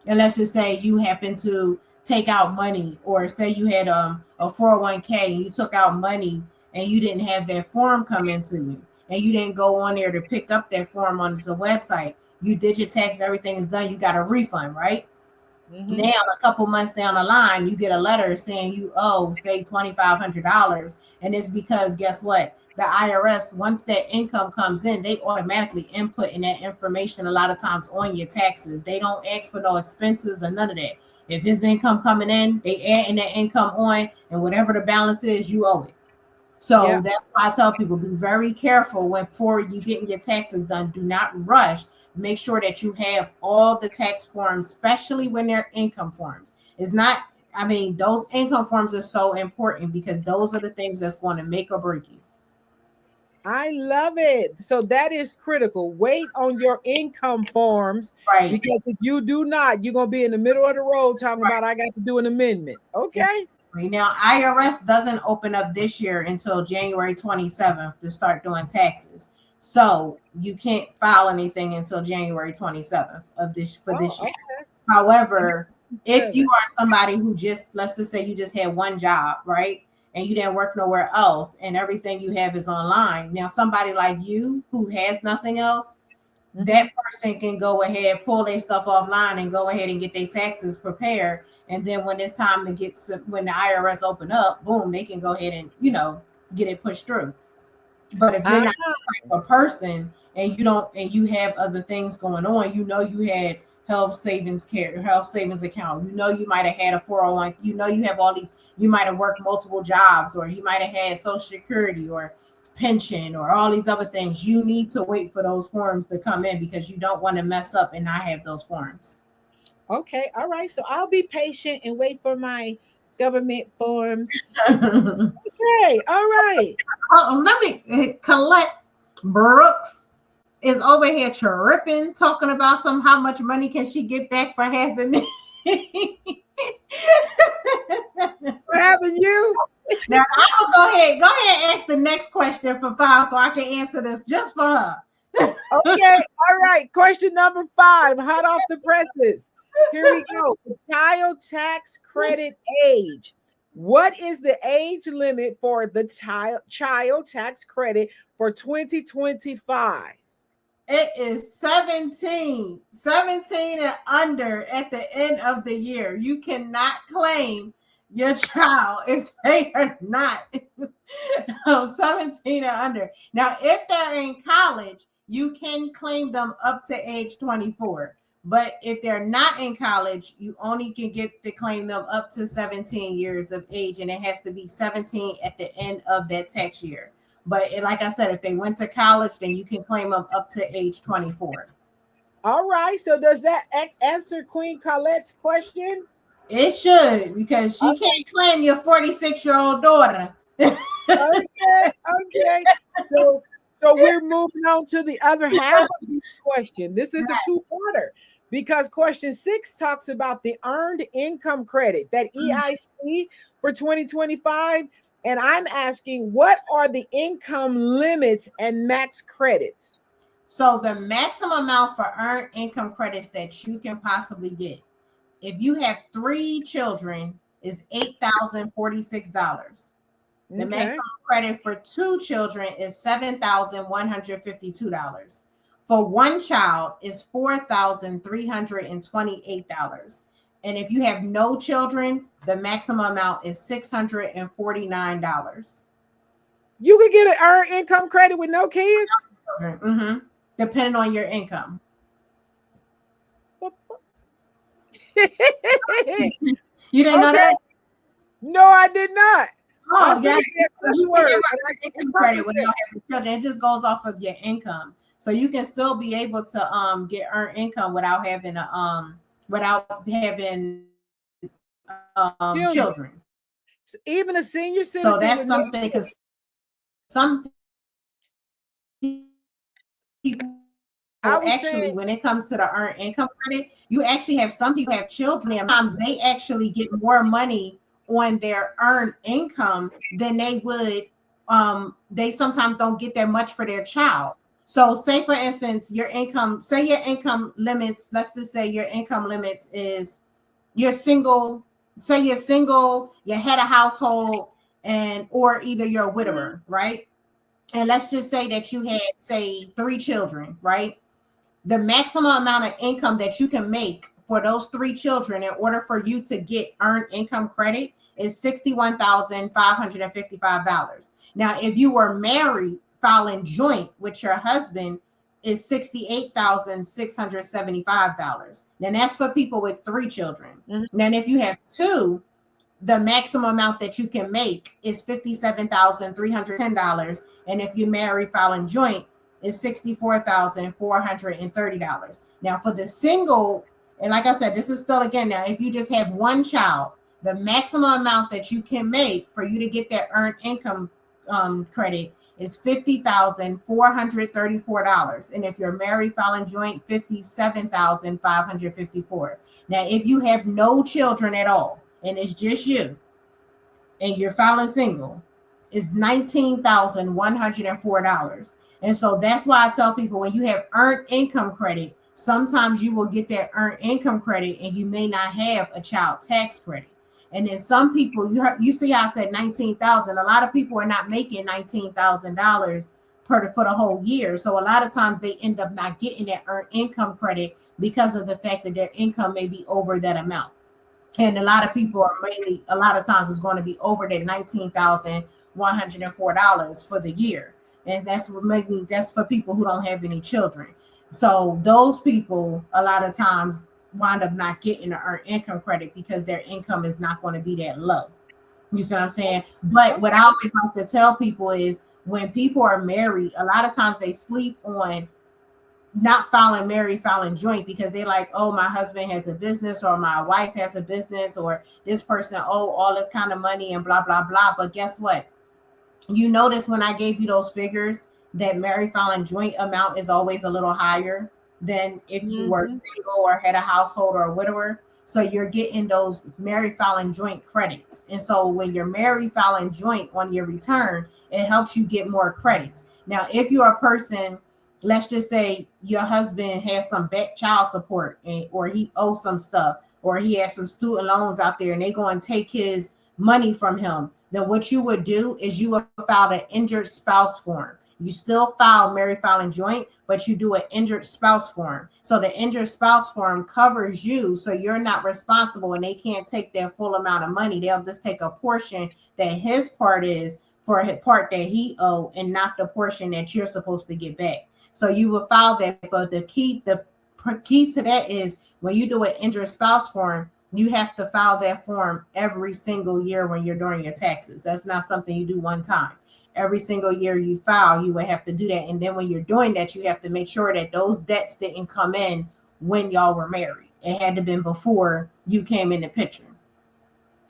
Speaker 3: And let's just say you happen to take out money, or say you had a 401k and you took out money and you didn't have that form come into you, and you didn't go on there to pick up that form on the website. You did your tax, everything is done, you got a refund, right?
Speaker 2: Mm-hmm.
Speaker 3: Now, a couple months down the line, you get a letter saying you owe, say, $2,500. And it's because, guess what? The IRS, once that income comes in, they automatically input in that information a lot of times on your taxes. They don't ask for no expenses or none of that. If his income coming in, they add in that income on, and whatever the balance is, you owe it. So that's why I tell people, be very careful when before you getting your taxes done. Do not rush. Make sure that you have all the tax forms, especially when they're income forms. It's not, I mean, those income forms are so important because those are the things that's going to make or break you.
Speaker 2: I love it. So that is critical. Wait on your income forms,
Speaker 3: Right.
Speaker 2: because if you do not, you're going to be in the middle of the road talking about, I got to do an amendment. Okay.
Speaker 3: Now, IRS doesn't open up this year until January 27th to start doing taxes. So you can't file anything until January 27th of this year.
Speaker 2: Okay.
Speaker 3: However, if you are somebody who just, let's just say you just had one job, right? And you didn't work nowhere else and everything you have is online. Now, somebody like you who has nothing else, that person can go ahead, pull their stuff offline and go ahead and get their taxes prepared. And then when it's time to get, when the IRS open up, boom, they can go ahead and, get it pushed through. But if you're not the type of person and you don't, and you have other things going on, you had health savings account, you might have had a 401, you have all these, you might have worked multiple jobs, or you might have had Social Security or pension or all these other things. You need to wait for those forms to come in because you don't want to mess up and not have those forms.
Speaker 2: Okay. All right. So I'll be patient and wait for my government forms. Okay. All right.
Speaker 3: Let me, Colette Brooks is over here tripping, talking about how much money can she get back for having me.
Speaker 2: For having you.
Speaker 3: Now I'm gonna go ahead and ask the next question for 5 so I can answer this just for her.
Speaker 2: Okay. All right. Question number 5, hot off the presses. Here we go. The child tax credit age. What is the age limit for the child tax credit for 2025?
Speaker 3: It is 17 and under at the end of the year. You cannot claim your child if they are not 17 or under. Now, if they're in college, you can claim them up to age 24. But if they're not in college, you only can get to claim them up to 17 years of age, and it has to be 17 at the end of that tax year. But like I said, if they went to college, then you can claim them up to age 24.
Speaker 2: All right. So does that answer Queen Colette's question?
Speaker 3: It should, because she can't claim your 46-year-old daughter.
Speaker 2: Okay. So we're moving on to the other half of this question. This is a two-parter, because question 6 talks about the earned income credit, that EIC for 2025. And I'm asking, what are the income limits and max credits?
Speaker 3: So the maximum amount for earned income credits that you can possibly get, if you have 3 children, is $8,046. The maximum credit for 2 children is $7,152. For 1 child is $4,328. And if you have no children, the maximum amount is $649.
Speaker 2: You could get an earned income credit with no kids?
Speaker 3: Mm-hmm. Depending on your income. You didn't know that?
Speaker 2: No, I did not.
Speaker 3: Oh, yeah. You can have an income credit without having children. It just goes off of your income. So you can still be able to get earned income without having children.
Speaker 2: So even a senior citizen.
Speaker 3: So that's something, because some people actually, when it comes to the earned income credit, you actually have some people have children, and sometimes they actually get more money on their earned income than they would. They sometimes don't get that much for their child. So say for instance, your income, say your income limits, let's just say your income limits is you're single, say you're single, you head a household, and or either you're a widower, right? And let's just say that you had, say, 3 children, right? The maximum amount of income that you can make for those 3 children in order for you to get earned income credit is $61,555. Now, if you were married, filing joint with your husband, is $68,675. Then that's for people with 3 children.
Speaker 2: Mm-hmm.
Speaker 3: Then if you have 2, the maximum amount that you can make is $57,310. And if you marry filing joint, is $64,430. Now for the single, and like I said, this is still again now, if you just have 1 child, the maximum amount that you can make for you to get that earned income credit is $50,434. And if you're married filing joint, $57,554. Now, if you have no children at all, and it's just you, and you're filing single, is $19,104. And so that's why I tell people when you have earned income credit, sometimes you will get that earned income credit and you may not have a child tax credit. And then some people, you see how I said 19,000. A lot of people are not making $19,000 for the whole year. So a lot of times they end up not getting that earned income credit because of the fact that their income may be over that amount. And a lot of people are mainly, a lot of times it's going to be over that $19,104 for the year. And that's for people who don't have any children. So those people a lot of times wind up not getting the earned income credit because their income is not going to be that low. You see what I'm saying? But what I always like to tell people is when people are married, a lot of times they sleep on not filing married, filing joint because they like, oh, my husband has a business or my wife has a business or this person owe all this kind of money and blah, blah, blah. But guess what? You notice when I gave you those figures that married, filing joint amount is always a little higher than if you were single or had a household or a widower. So you're getting those married, filing joint credits. And so when you're married, filing joint on your return, it helps you get more credits. Now, if you're a person, let's just say your husband has some back child support or he owes some stuff or he has some student loans out there and they go and take his money from him, then what you would do is you would file an injured spouse form. You still file married, filing joint, but you do an injured spouse form. So the injured spouse form covers you, so you're not responsible and they can't take their full amount of money. They'll just take a portion that his part is for his part that he owed and not the portion that you're supposed to get back. So you will file that, but the key to that is when you do an injured spouse form, you have to file that form every single year when you're doing your taxes. That's not something you do one time. Every single year you file, you would have to do that. And then when you're doing that, you have to make sure that those debts didn't come in when y'all were married. It had to have been before you came in the picture.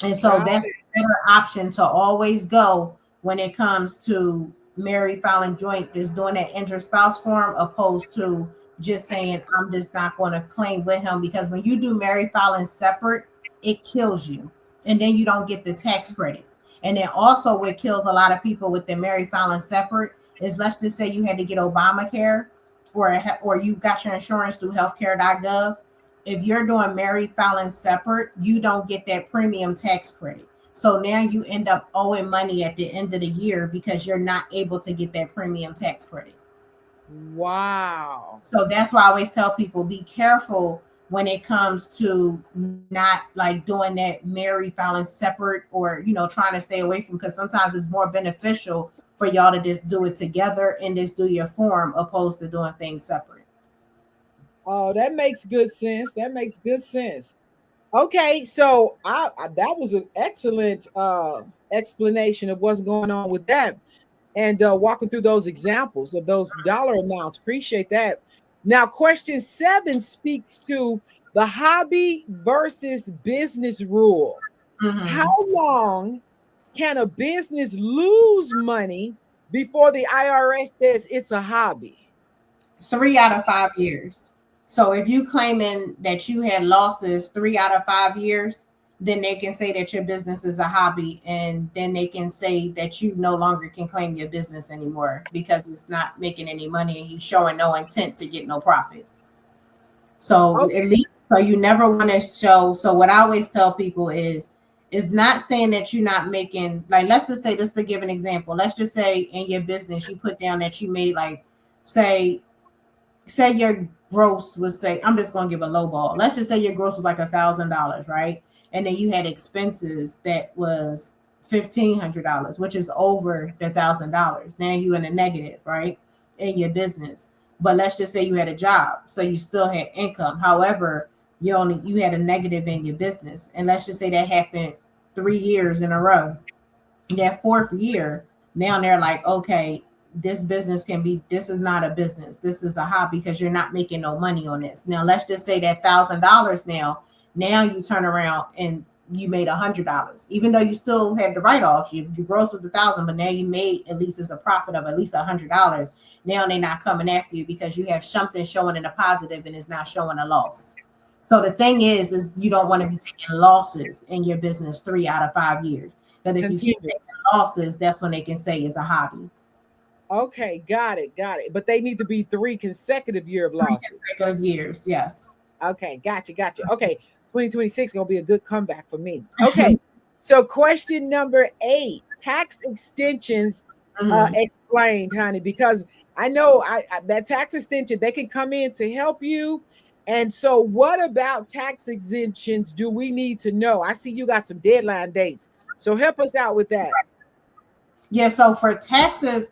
Speaker 3: And so that's a better option to always go when it comes to married, filing joint, is doing that injured spouse form opposed to just saying, I'm just not going to claim with him, because when you do married filing separate, it kills you. And then you don't get the tax credits. And then also what kills a lot of people with the married filing separate is, let's just say you had to get Obamacare or you got your insurance through healthcare.gov. If you're doing married filing separate, you don't get that premium tax credit. So now you end up owing money at the end of the year because you're not able to get that premium tax credit.
Speaker 2: Wow.
Speaker 3: So that's why I always tell people, be careful when it comes to not like doing that married filing separate or, trying to stay away from, because sometimes it's more beneficial for y'all to just do it together and just do your form opposed to doing things separate.
Speaker 2: Oh, that makes good sense. Okay, so that was an excellent explanation of what's going on with that, and walking through those examples of those dollar amounts. Appreciate that. Now, question 7 speaks to the hobby versus business rule. Mm-hmm. How long can a business lose money before the IRS says it's a hobby?
Speaker 3: 3 out of 5 years. So if you claiming that you had losses 3 out of 5 years, then they can say that your business is a hobby, and then they can say that you no longer can claim your business anymore because it's not making any money and you showing no intent to get no profit. So
Speaker 2: Okay.
Speaker 3: at least, so you never want to show. So what I always tell people is not saying that you're not making, like, let's just say, just to give an example, let's just say in your business you put down that you made, like, say your gross was, say, I'm just going to give a low ball. Let's just say your gross was like $1,000, right? And then you had expenses that was $1,500, which is over the $1,000. Now you in a negative, right, in your business. But let's just say you had a job, so you still had income. However, you had a negative in your business, and let's just say that happened 3 years in a row. That fourth year, now they're like, okay, this is not a business, this is a hobby, because you're not making no money on this. Now let's just say that $1,000, now you turn around and you made $100, even though you still had the write-offs. Your gross was 1,000, but now you made at least as a profit of at least $100. Now they're not coming after you because you have something showing in a positive and it's not showing a loss. So the thing is you don't want to be taking losses in your business 3 out of 5 years. But if you keep taking losses, that's when they can say it's a hobby.
Speaker 2: Okay, got it. But they need to be 3 consecutive year of losses.
Speaker 3: 3 consecutive years, yes.
Speaker 2: Okay, gotcha. Okay, 2026 gonna be a good comeback for me. Okay, so question number 8: tax extensions explained, honey, because I know that tax extension, they can come in to help you. And so, what about tax exemptions do we need to know? I see you got some deadline dates, so help us out with that.
Speaker 3: Yeah, so for taxes,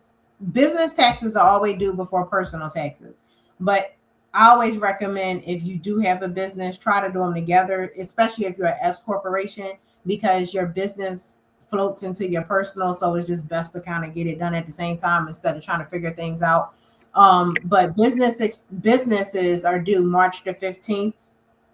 Speaker 3: business taxes are always due before personal taxes. But I always recommend, if you do have a business, try to do them together, especially if you're an S corporation, because your business floats into your personal. So it's just best to kind of get it done at the same time instead of trying to figure things out. But businesses are due March the 15th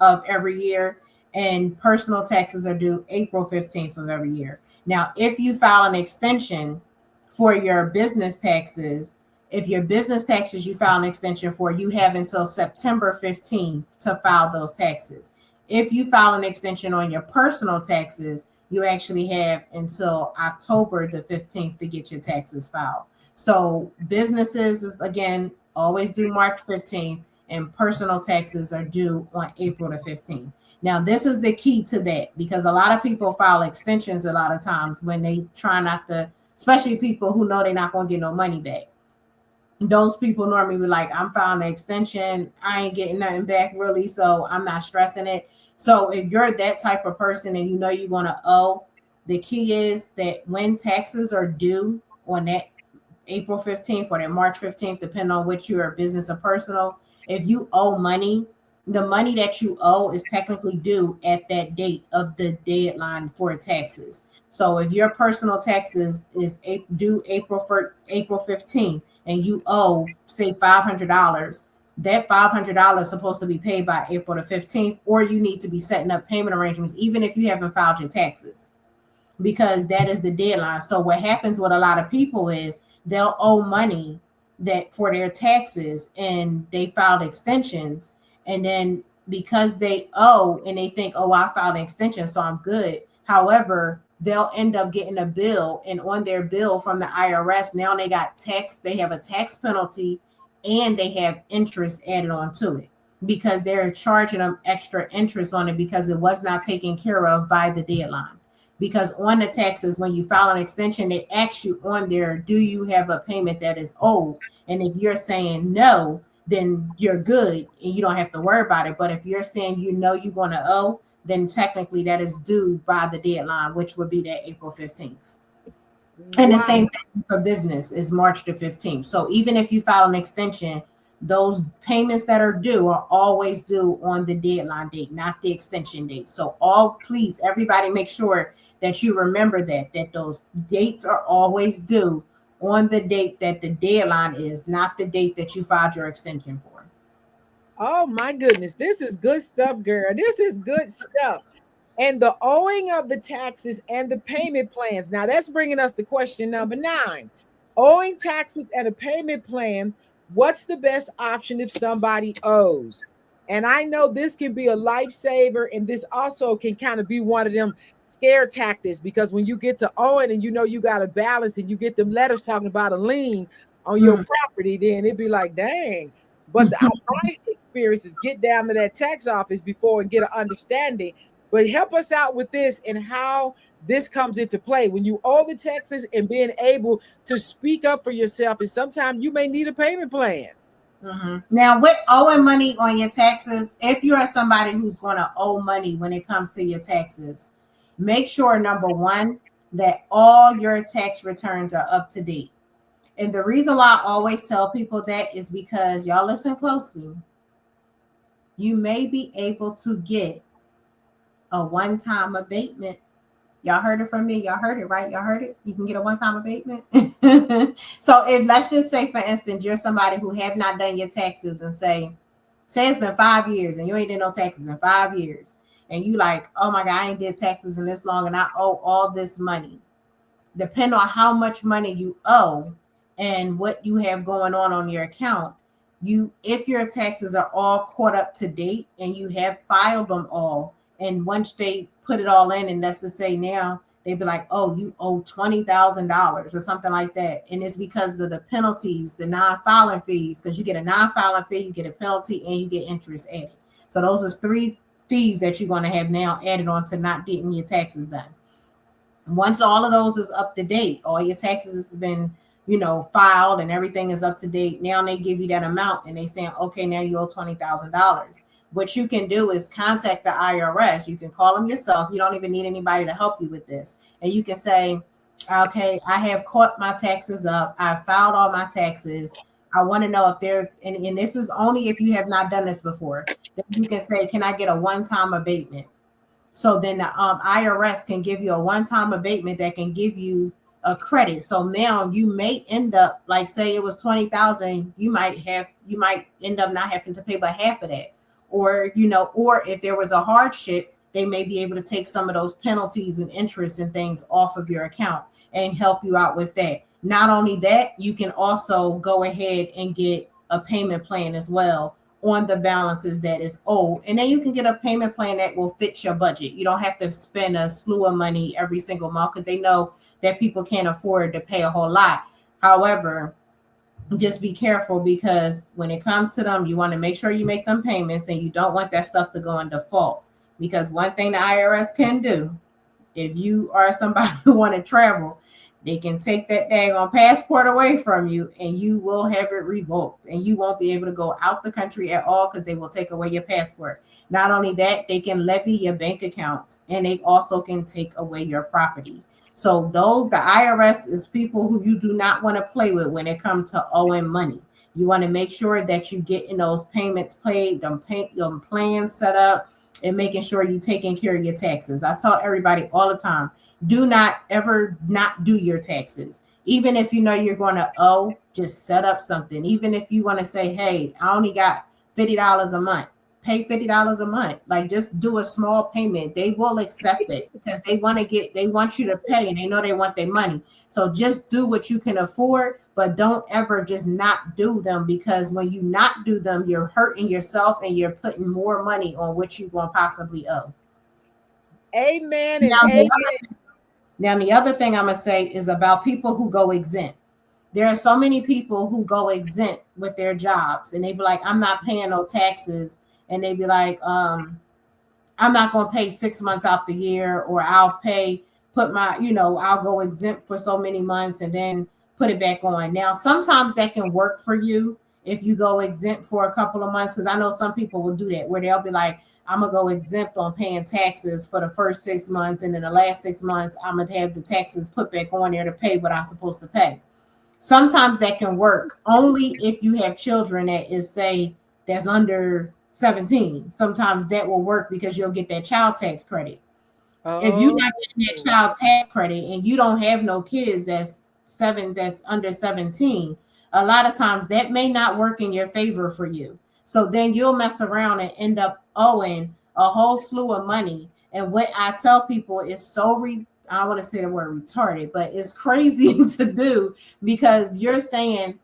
Speaker 3: of every year, and personal taxes are due April 15th of every year. Now, if you file an extension for your business taxes, if your business taxes you file an extension for, you have until September 15th to file those taxes. If you file an extension on your personal taxes, you actually have until October the 15th to get your taxes filed. So businesses is, again, always due March 15th, and personal taxes are due on April the 15th. Now, this is the key to that, because a lot of people file extensions a lot of times when they try not to, especially people who know they're not going to get no money back. Those people normally be like, I'm filing an extension, I ain't getting nothing back really, so I'm not stressing it. So if you're that type of person and you know you're going to owe, the key is that when taxes are due on that April 15th or that March 15th, depending on which you're a business or personal, if you owe money, the money that you owe is technically due at that date of the deadline for taxes. So if your personal taxes is due April 15th, and you owe, say, $500, that $500 is supposed to be paid by April the 15th, or you need to be setting up payment arrangements, even if you haven't filed your taxes, because that is the deadline. So what happens with a lot of people is they'll owe money that for their taxes, and they filed extensions, and then because they owe and they think, oh, I filed an extension, so I'm good. However, they'll end up getting a bill, and on their bill from the IRS, now they got tax, they have a tax penalty, and they have interest added on to it, because they're charging them extra interest on it because it was not taken care of by the deadline. Because on the taxes, when you file an extension, they ask you on there, do you have a payment that is owed? And if you're saying no, then you're good and you don't have to worry about it. But if you're saying you know you're going to owe, then technically that is due by the deadline, which would be that April 15th. And the same thing for business is March the 15th. So even if you file an extension, those payments that are due are always due on the deadline date, not the extension date. So please, everybody, make sure that you remember that those dates are always due on the date that the deadline is, not the date that you filed your extension for.
Speaker 2: Oh my goodness, this is good stuff, girl. This is good stuff. And the owing of the taxes and the payment plans. Now that's bringing us to question number 9. Owing taxes and a payment plan. What's the best option if somebody owes? And I know this can be a lifesaver, and this also can kind of be one of them scare tactics, because when you get to Owing and you know you got a balance and you get them letters talking about a lien on your property, then it'd be like, dang. But my experience is get down to that tax office before and get an understanding. But help us out with this and how this comes into play when you owe the taxes and being able to speak up for yourself. And sometimes you may need a payment plan.
Speaker 3: Now, with owing money on your taxes, if you are somebody who's going to owe money when it comes to your taxes, make sure, number one, that all your tax returns are up to date. And the reason why I always tell people that is because, y'all listen closely, you may be able to get a one-time abatement. Y'all heard it from me. Y'all heard it, right? Y'all heard it. You can get a one-time abatement. So if, let's just say, for instance, you're somebody who have not done your taxes and say it's been 5 years and you ain't did no taxes in 5 years. And you like, oh my God, I ain't did taxes in this long and I owe all this money. Depending on how much money you owe and what you have going on your account, if your taxes are all caught up to date and you have filed them all, and once they put it all in, and that's to say now they'd be like, oh, you owe $20,000 or something like that. And it's because of the penalties, the non-filing fees, because you get a non-filing fee, you get a penalty, and you get interest added. So those are 3 fees that you're going to have now added on to not getting your taxes done. Once all of those is up to date, all your taxes has been, filed and everything is up to date, now they give you that amount and they saying, okay, now you owe $20,000. What you can do is contact the IRS. You can call them yourself. You don't even need anybody to help you with this. And you can say, okay, I have caught my taxes up. I filed all my taxes. I want to know if there's, and this is only if you have not done this before, then you can say, can I get a one-time abatement? So then the IRS can give you a one-time abatement that can give you a credit. So now you may end up, like, say it was 20,000, you might end up not having to pay but half of that. Or if there was a hardship, they may be able to take some of those penalties and interest and things off of your account and help you out with that. Not only that, you can also go ahead and get a payment plan as well on the balances that is owed. And then you can get a payment plan that will fit your budget. You don't have to spend a slew of money every single month because they know that people can't afford to pay a whole lot. However, just be careful, because when it comes to them, you want to make sure you make them payments and you don't want that stuff to go in default. Because one thing the IRS can do, if you are somebody who want to travel, they can take that daggone passport away from you and you will have it revoked and you won't be able to go out the country at all because they will take away your passport. Not only that, they can levy your bank accounts and they also can take away your property. So though the IRS is people who you do not want to play with when it comes to owing money. You want to make sure that you get in those payments paid, them plans set up, and making sure you're taking care of your taxes. I tell everybody all the time, do not ever not do your taxes. Even if you know you're going to owe, just set up something. Even if you want to say, hey, I only got $50 a month. Pay $50 a month. Like, just do a small payment. They will accept it because they want you to pay and they know they want their money. So just do what you can afford, but don't ever just not do them, because when you not do them, you're hurting yourself and you're putting more money on what you're going to possibly owe.
Speaker 2: Amen. And amen.
Speaker 3: Now, the other thing I'm going to say is about people who go exempt. There are so many people who go exempt with their jobs and they be like, I'm not paying no taxes. And they be like, I'm not going to pay 6 months out the year, or I'll go exempt for so many months and then put it back on. Now, sometimes that can work for you if you go exempt for a couple of months, because I know some people will do that, where they'll be like, I'm going to go exempt on paying taxes for the first 6 months. And then the last 6 months, I'm going to have the taxes put back on there to pay what I'm supposed to pay. Sometimes that can work only if you have children that's under 17. Sometimes that will work because you'll get that child tax credit. If you're not getting that child tax credit and you don't have no kids that's under 17, a lot of times that may not work in your favor for you. So then you'll mess around and end up owing a whole slew of money. And what I tell people is I don't want to say the word retarded, but it's crazy to do, because you're saying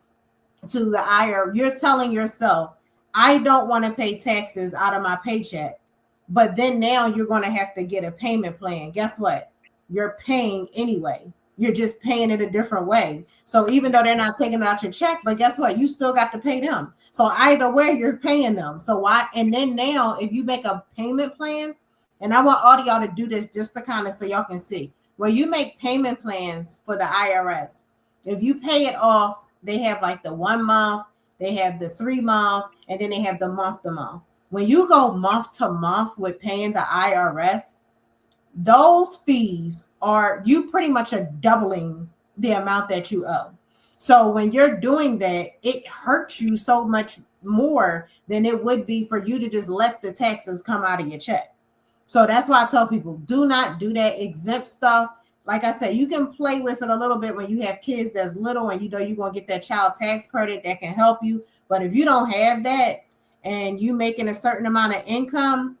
Speaker 3: to the IRS, you're telling yourself, I don't want to pay taxes out of my paycheck. But then now you're going to have to get a payment plan. Guess what? You're paying anyway. You're just paying it a different way. So even though they're not taking out your check, but guess what? You still got to pay them. So either way, you're paying them. So why? And then now, if you make a payment plan, and I want all of y'all to do this just to kind of so y'all can see. When you make payment plans for the IRS, if you pay it off, they have like the 1 month, they have the 3 month, and then they have the month to month. When you go month to month with paying the IRS, those fees are, you pretty much are doubling the amount that you owe. So when you're doing that, it hurts you so much more than it would be for you to just let the taxes come out of your check. So that's why I tell people, do not do that exempt stuff. Like I said, you can play with it a little bit when you have kids that's little and you know you're going to get that child tax credit that can help you. But if you don't have that and you making a certain amount of income,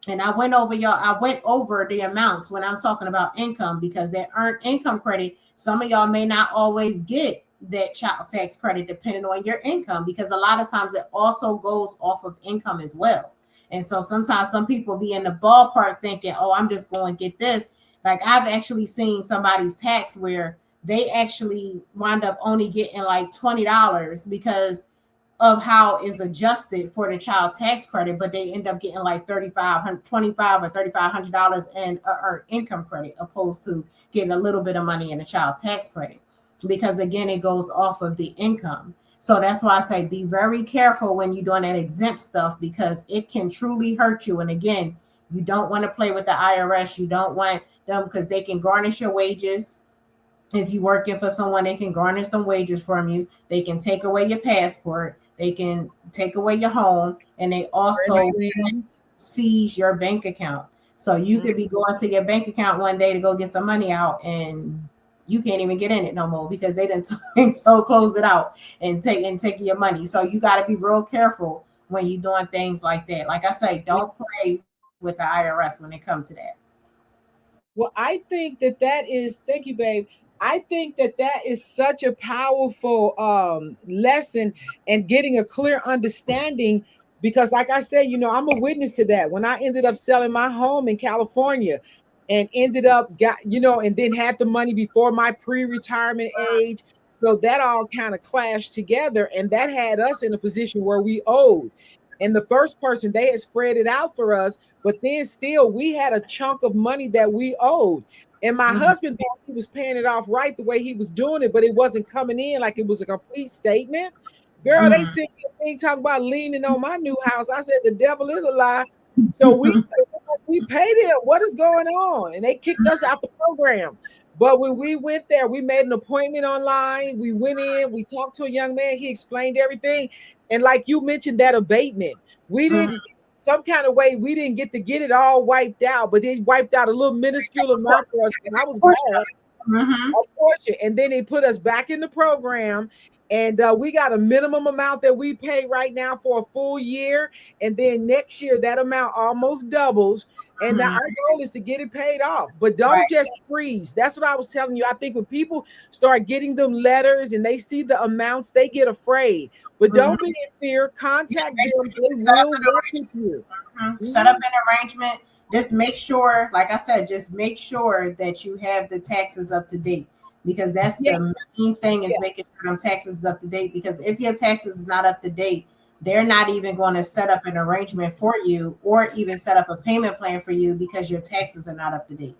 Speaker 3: and I went over the amounts when I'm talking about income, because that earned income credit, some of y'all may not always get that child tax credit depending on your income, because a lot of times it also goes off of income as well. And so sometimes some people be in the ballpark thinking, oh, I'm just going to get this. Like I've actually seen somebody's tax where they actually wind up only getting like $20 because of how it's adjusted for the child tax credit, but they end up getting like $3,525 or $3,500 in earned income credit, opposed to getting a little bit of money in the child tax credit, because again, it goes off of the income. So that's why I say be very careful when you're doing that exempt stuff, because it can truly hurt you. And again, you don't want to play with the IRS. You don't want them, because they can garnish your wages. If you're working for someone, they can garnish the wages from you. They can take away your passport. They can take away your home, and they also seize your bank account. So you could be going to your bank account one day to go get some money out, and you can't even get in it no more because they didn't so close it out and take your money. So you got to be real careful when you're doing things like that. Like I say, don't play with the IRS when it comes to that.
Speaker 2: Well, I think that is, thank you, babe. I think that is such a powerful lesson, and getting a clear understanding, because like I said, I'm a witness to that. When I ended up selling my home in California and ended up and then had the money before my pre-retirement age. So that all kind of clashed together, and that had us in a position where we owed. And the first person, they had spread it out for us, but then still we had a chunk of money that we owed. And my husband thought he was paying it off right the way he was doing it, but it wasn't coming in like it was a complete statement. Girl, they sent me a thing talking about leaning on my new house. I said, the devil is a lie. So we paid it. What is going on? And they kicked us out the program. But when we went there, we made an appointment online. We went in, we talked to a young man. He explained everything. And like you mentioned, that abatement, we didn't, some kind of way, we didn't get it all wiped out, but they wiped out a little minuscule amount for us. And I was glad, a portion. And then they put us back in the program. And we got a minimum amount that we pay right now for a full year. And then next year, that amount almost doubles. And our goal is to get it paid off, but don't just freeze. That's what I was telling you. I think when people start getting them letters and they see the amounts, they get afraid. But don't be in fear. Contact them. They will work with you.
Speaker 3: Set up an arrangement. Just make sure, like I said, just make sure that you have the taxes up to date, because that's the main thing, is making sure them taxes is up to date. Because if your taxes is not up to date, they're not even going to set up an arrangement for you or even set up a payment plan for you, because your taxes are not up to date.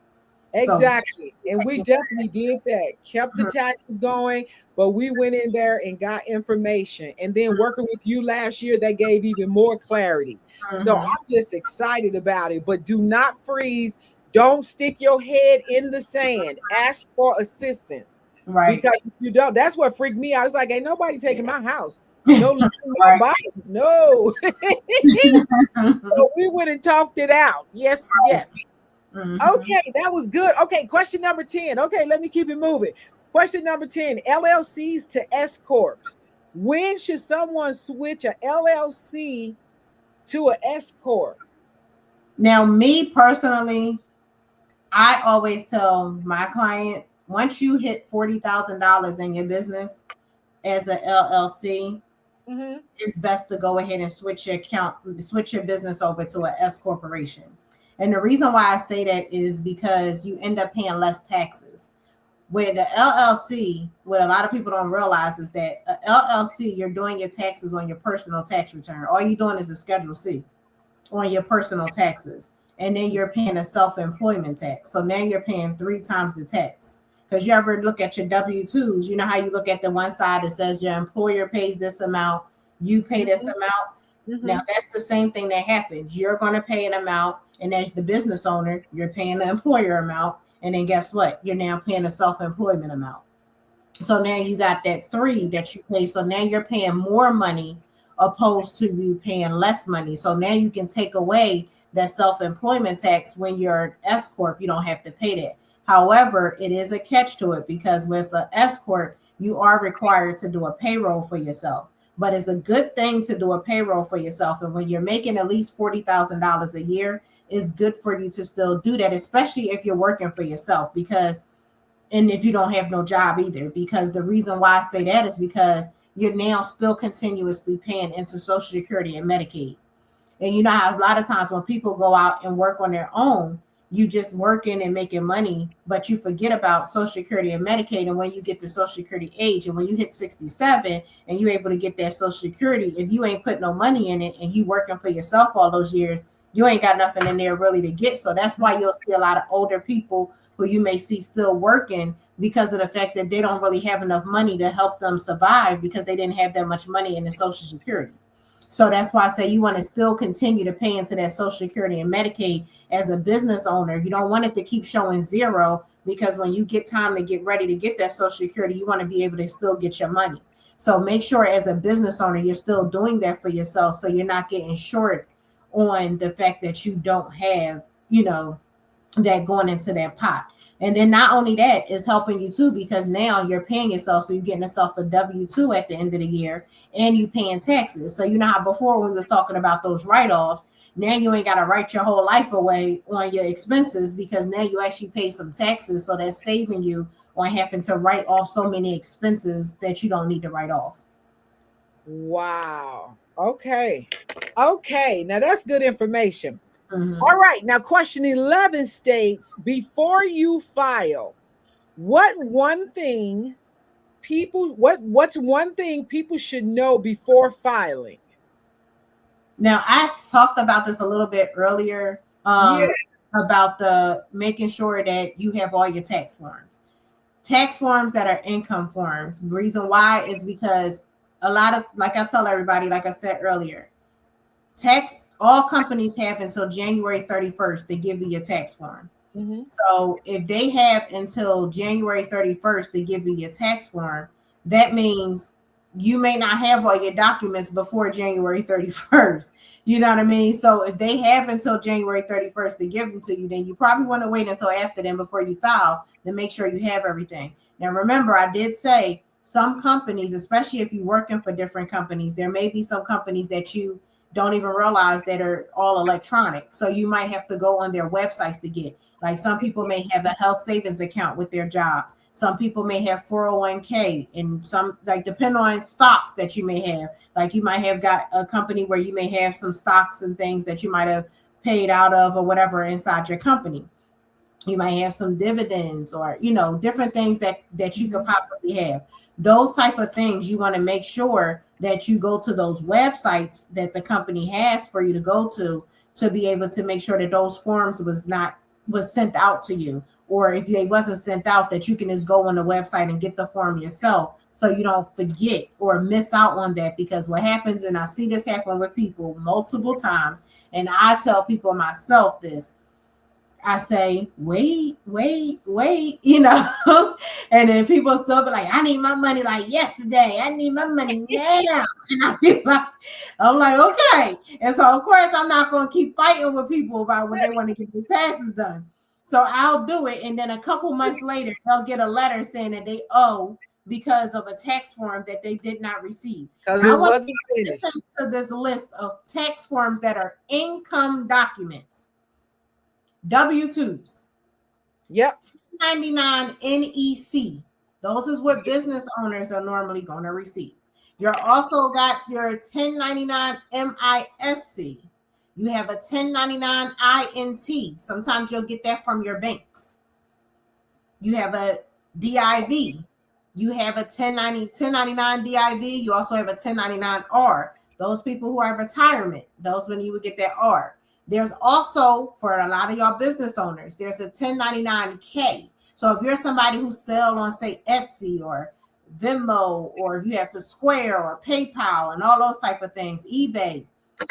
Speaker 2: Exactly. So, and we definitely did that. Kept the taxes going, but we went in there and got information. And then working with you last year, that gave even more clarity. So I'm just excited about it. But do not freeze. Don't stick your head in the sand. Ask for assistance.
Speaker 3: Right.
Speaker 2: Because if you don't, that's what freaked me out. I was like, ain't nobody taking my house. No, no. So we went and talked it out. Yes. Okay, that was good. Okay, question number 10. Okay, let me keep it moving. Question number 10, LLCs to S-Corps. When should someone switch a LLC to an S-Corp?
Speaker 3: Now, me personally, I always tell my clients, once you hit $40,000 in your business as an LLC, it's best to go ahead and switch your business over to an S corporation. And the reason why I say that is because you end up paying less taxes. With the LLC, what a lot of people don't realize is that a LLC, you're doing your taxes on your personal tax return. All you're doing is a Schedule C on your personal taxes. And then you're paying a self-employment tax. So now you're paying 3 times the tax. Because you ever look at your W-2s, you know how you look at the one side that says your employer pays this amount, you pay this amount. Now that's the same thing that happens. You're going to pay an amount, and as the business owner, you're paying the employer amount. And then guess what? You're now paying a self-employment amount. So now you got that 3 that you pay. So now you're paying more money opposed to you paying less money. So now you can take away that self-employment tax. When you're S-Corp, you don't have to pay that. However, it is a catch to it, because with an S-Corp, you are required to do a payroll for yourself. But it's a good thing to do a payroll for yourself. And when you're making at least $40,000 a year, it's good for you to still do that, especially if you're working for yourself, and if you don't have no job either. Because the reason why I say that is because you're now still continuously paying into Social Security and Medicaid. And you know how a lot of times when people go out and work on their own, you just working and making money, but you forget about Social Security and Medicaid. And when you get to Social Security age, and when you hit 67 and you're able to get that Social Security, if you ain't put no money in it and you working for yourself all those years, you ain't got nothing in there really to get. So that's why you'll see a lot of older people who you may see still working, because of the fact that they don't really have enough money to help them survive, because they didn't have that much money in the Social Security. So that's why I say you want to still continue to pay into that Social Security and Medicaid as a business owner. You don't want it to keep showing 0, because when you get time to get ready to get that Social Security, you want to be able to still get your money. So make sure as a business owner, you're still doing that for yourself, so you're not getting short on the fact that you don't have, that going into that pot. And then not only that, is helping you too, because now you're paying yourself. So you're getting yourself a W-2 at the end of the year, and you paying taxes. So you know how before we was talking about those write-offs, now you ain't got to write your whole life away on your expenses, because now you actually pay some taxes. So that's saving you on having to write off so many expenses that you don't need to write off.
Speaker 2: Wow. Okay. Now that's good information. All right. Now question 11 states, before you file, what's one thing people should know before filing?
Speaker 3: Now, I talked about this a little bit earlier, about the making sure that you have all your tax forms that are income forms. The reason why is because a lot of, like I tell everybody, like I said earlier, all companies have until January 31st to give you your tax form. So if they have until January 31st to give you your tax form, that means you may not have all your documents before January 31st. You know what I mean? So if they have until January 31st to give them to you, then you probably want to wait until after then before you file to make sure you have everything. Now, remember, I did say some companies, especially if you're working for different companies, there may be some companies that you don't even realize that are all electronic. So you might have to go on their websites to get, like some people may have a health savings account with their job. Some people may have 401k, and some, like, depend on stocks that you may have. Like you might have got a company where you may have some stocks and things that you might have paid out of or whatever inside your company. You might have some dividends or, different things that you could possibly have. Those type of things, you want to make sure that you go to those websites that the company has for you to go to be able to make sure that those forms was sent out to you. Or if they wasn't sent out, that you can just go on the website and get the form yourself, so you don't forget or miss out on that. Because what happens, and I see this happen with people multiple times, and I tell people myself this, I say, wait, and then people still be like, I need my money like yesterday. I need my money now. And I'm like, okay. And so, of course, I'm not going to keep fighting with people about when they want to get their taxes done. So I'll do it. And then a couple months later, they'll get a letter saying that they owe because of a tax form that they did not receive. I want to listen to this list of tax forms that are income documents. W-2s.
Speaker 2: Yep.
Speaker 3: 1099 NEC. Those is what business owners are normally going to receive. You're also got your 1099 MISC. You have a 1099 INT. Sometimes you'll get that from your banks. You have a DIV. You have a 1099 DIV. You also have a 1099R. Those people who are retirement, those when you would get that R. There's also, for a lot of y'all business owners, there's a 1099K. So if you're somebody who sell on, say, Etsy or Venmo, or if you have the Square or PayPal and all those type of things, eBay,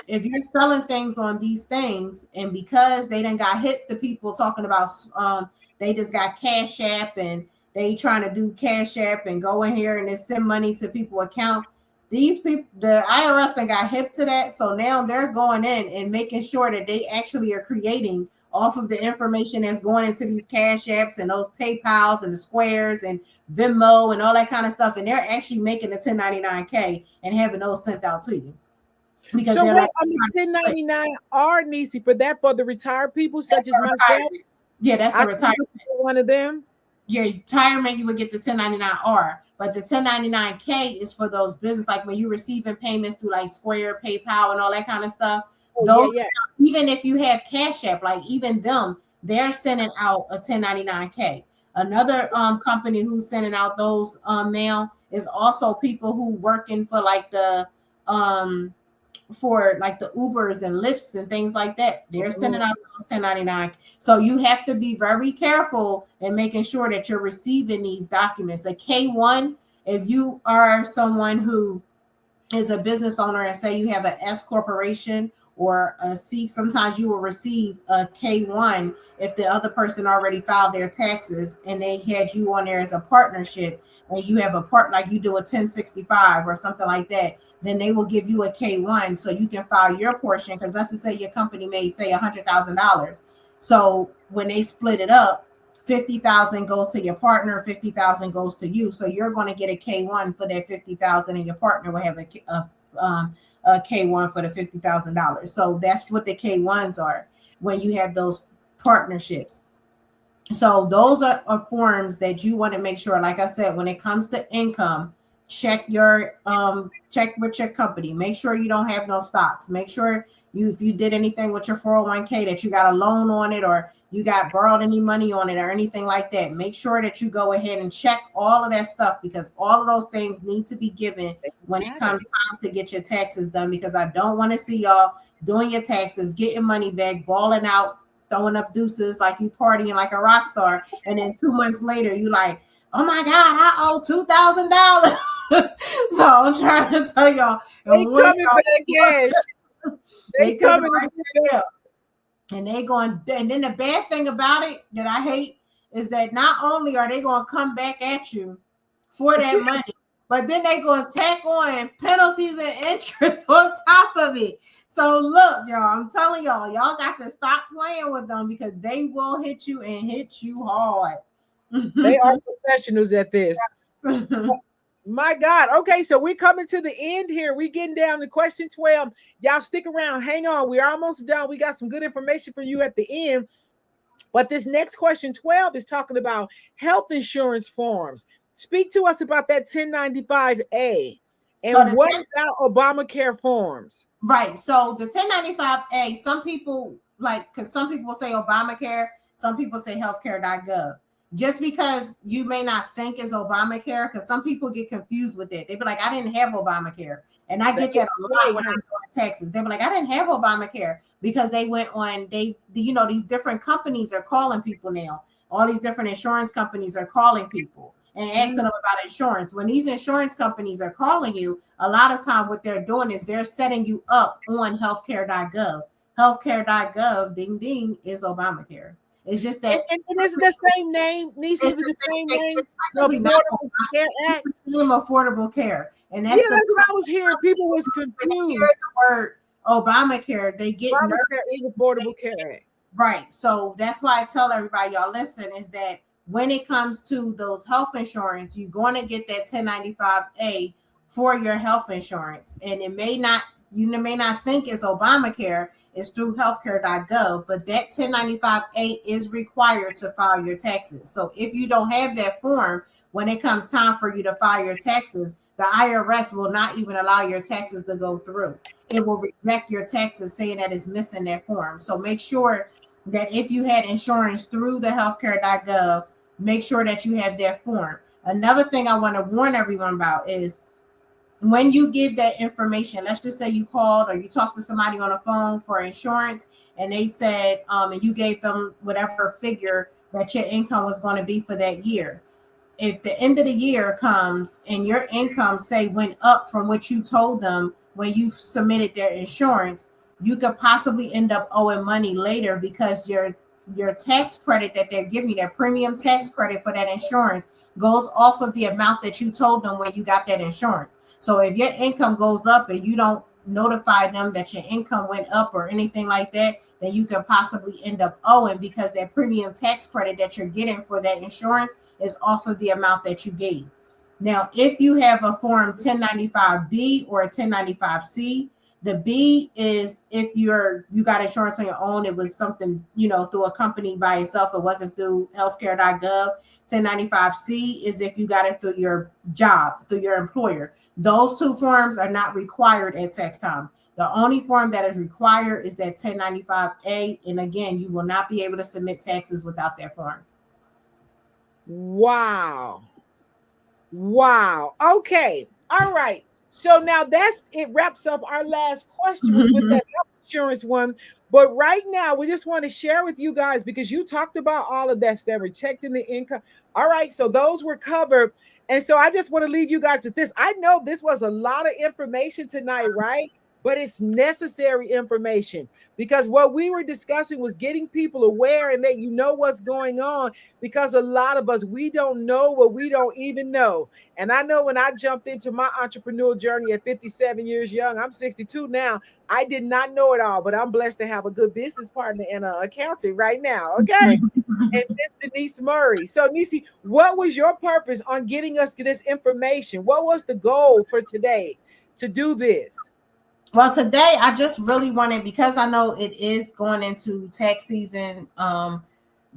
Speaker 3: if you're selling things on these things, and because they done got hit, the people talking about they just got Cash App and they trying to do Cash App and go in here and they send money to people's accounts. These people, the IRS done got hip to that, so now they're going in and making sure that they actually are creating off of the information that's going into these Cash Apps and those PayPals and the Squares and Venmo and all that kind of stuff, and they're actually making the 1099K and having those sent out to you.
Speaker 2: Because so what on the 1099R, Niecy, for that, for the retired people such as myself?
Speaker 3: Yeah, that's the retirement.
Speaker 2: One of them?
Speaker 3: Yeah, retirement, you would get the 1099R. But the 1099K is for those business, like when you're receiving payments through like Square, PayPal, and all that kind of stuff. Those, even if you have Cash App, like even them, they're sending out a 1099K. Another company who's sending out those now is also people who working for like the Ubers and Lyfts and things like that. They're sending out those 1099. So you have to be very careful in making sure that you're receiving these documents. A K1, if you are someone who is a business owner and say you have an S corporation or a C, sometimes you will receive a K1 if the other person already filed their taxes and they had you on there as a partnership, and you have a part, like you do a 1065 or something like that, then they will give you a K1 so you can file your portion. Because let's just say your company made, say, $100,000. So when they split it up, 50,000 goes to your partner, 50,000 goes to you. So you're going to get a K1 for that 50,000, and your partner will have a K1 for the $50,000. So that's what the K1s are when you have those partnerships. So those are forms that you want to make sure, like I said, when it comes to income, check your check with your company. Make sure you don't have no stocks. Make sure if you did anything with your 401k that you got a loan on it, or you got borrowed any money on it or anything like that. Make sure that you go ahead and check all of that stuff, because all of those things need to be given when it comes time to get your taxes done, because I don't want to see y'all doing your taxes, getting money back, balling out, throwing up deuces like you partying like a rock star, and then 2 months later you like, oh my God, I owe $2,000. So I'm trying to tell y'all,
Speaker 2: they coming for that cash. They coming
Speaker 3: right there. And they going, and then the bad thing about it that I hate is that not only are they going to come back at you for that money, but then they going to tack on penalties and interest on top of it. So look, y'all, I'm telling y'all got to stop playing with them, because they will hit you and hit you hard.
Speaker 2: They are professionals at this. My God. Okay, so we're coming to the end here. We're getting down to question 12. Y'all stick around. Hang on. We're almost done. We got some good information for you at the end. But this next question 12 is talking about health insurance forms. Speak to us about that 1095A. And so what about Obamacare forms?
Speaker 3: Right. So the 1095A, some people like, because some people say Obamacare, some people say healthcare.gov. Just because you may not think it's Obamacare, because some people get confused with it. They be like, I didn't have Obamacare. And I get that a lot when I'm doing taxes. They be like, I didn't have Obamacare, because they went on, these different companies are calling people now. All these different insurance companies are calling people and asking them about insurance. When these insurance companies are calling you, a lot of time what they're doing is they're setting you up on healthcare.gov. Healthcare.gov, ding, ding, is Obamacare. It's just that,
Speaker 2: and is it the same name? Niecy, is it the same name? The Affordable Care Act.
Speaker 3: Affordable Care, and that's
Speaker 2: what I was hearing. People was confused.
Speaker 3: When they hear the word Obamacare, they get
Speaker 2: Obamacare is Affordable Care Act,
Speaker 3: right? So that's why I tell everybody, y'all listen, is that when it comes to those health insurance, you're going to get that 1095A for your health insurance, and it may not, you may not think it's Obamacare. It's through healthcare.gov, but that 1095A is required to file your taxes. So if you don't have that form, when it comes time for you to file your taxes, the IRS will not even allow your taxes to go through. It will reject your taxes saying that it's missing that form. So make sure that if you had insurance through the healthcare.gov, make sure that you have that form. Another thing I want to warn everyone about is when you give that information, let's just say you called or you talked to somebody on the phone for insurance and they said, and you gave them whatever figure that your income was going to be for that year. If the end of the year comes and your income say went up from what you told them when you submitted their insurance, you could possibly end up owing money later because your tax credit that they're giving you, that premium tax credit for that insurance, goes off of the amount that you told them when you got that insurance. So if your income goes up and you don't notify them that your income went up or anything like that, then you can possibly end up owing because that premium tax credit that you're getting for that insurance is off of the amount that you gave. Now, if you have a form 1095B or a 1095C, the B is if you got insurance on your own, it was something, through a company by itself, it wasn't through healthcare.gov. 1095C is if you got it through your job, through your employer. Those two forms are not required at tax time. The only form that is required is that 1095A. And again, you will not be able to submit taxes without that form.
Speaker 2: Wow. Okay. All right. So now it wraps up our last question was with that health insurance one. But right now, we just want to share with you guys because you talked about all of that, that protecting the income. All right. So those were covered. And so I just want to leave you guys with this. I know this was a lot of information tonight, right? But it's necessary information because what we were discussing was getting people aware and that what's going on, because a lot of us, we don't know what we don't even know. And I know when I jumped into my entrepreneurial journey at 57 years young, I'm 62 now, I did not know it all, but I'm blessed to have a good business partner and an accountant right now, okay? And Denise Murray. So, Niecy, what was your purpose on getting us this information? What was the goal for today to do this?
Speaker 3: Well, today I just really wanted, because I know it is going into tax season.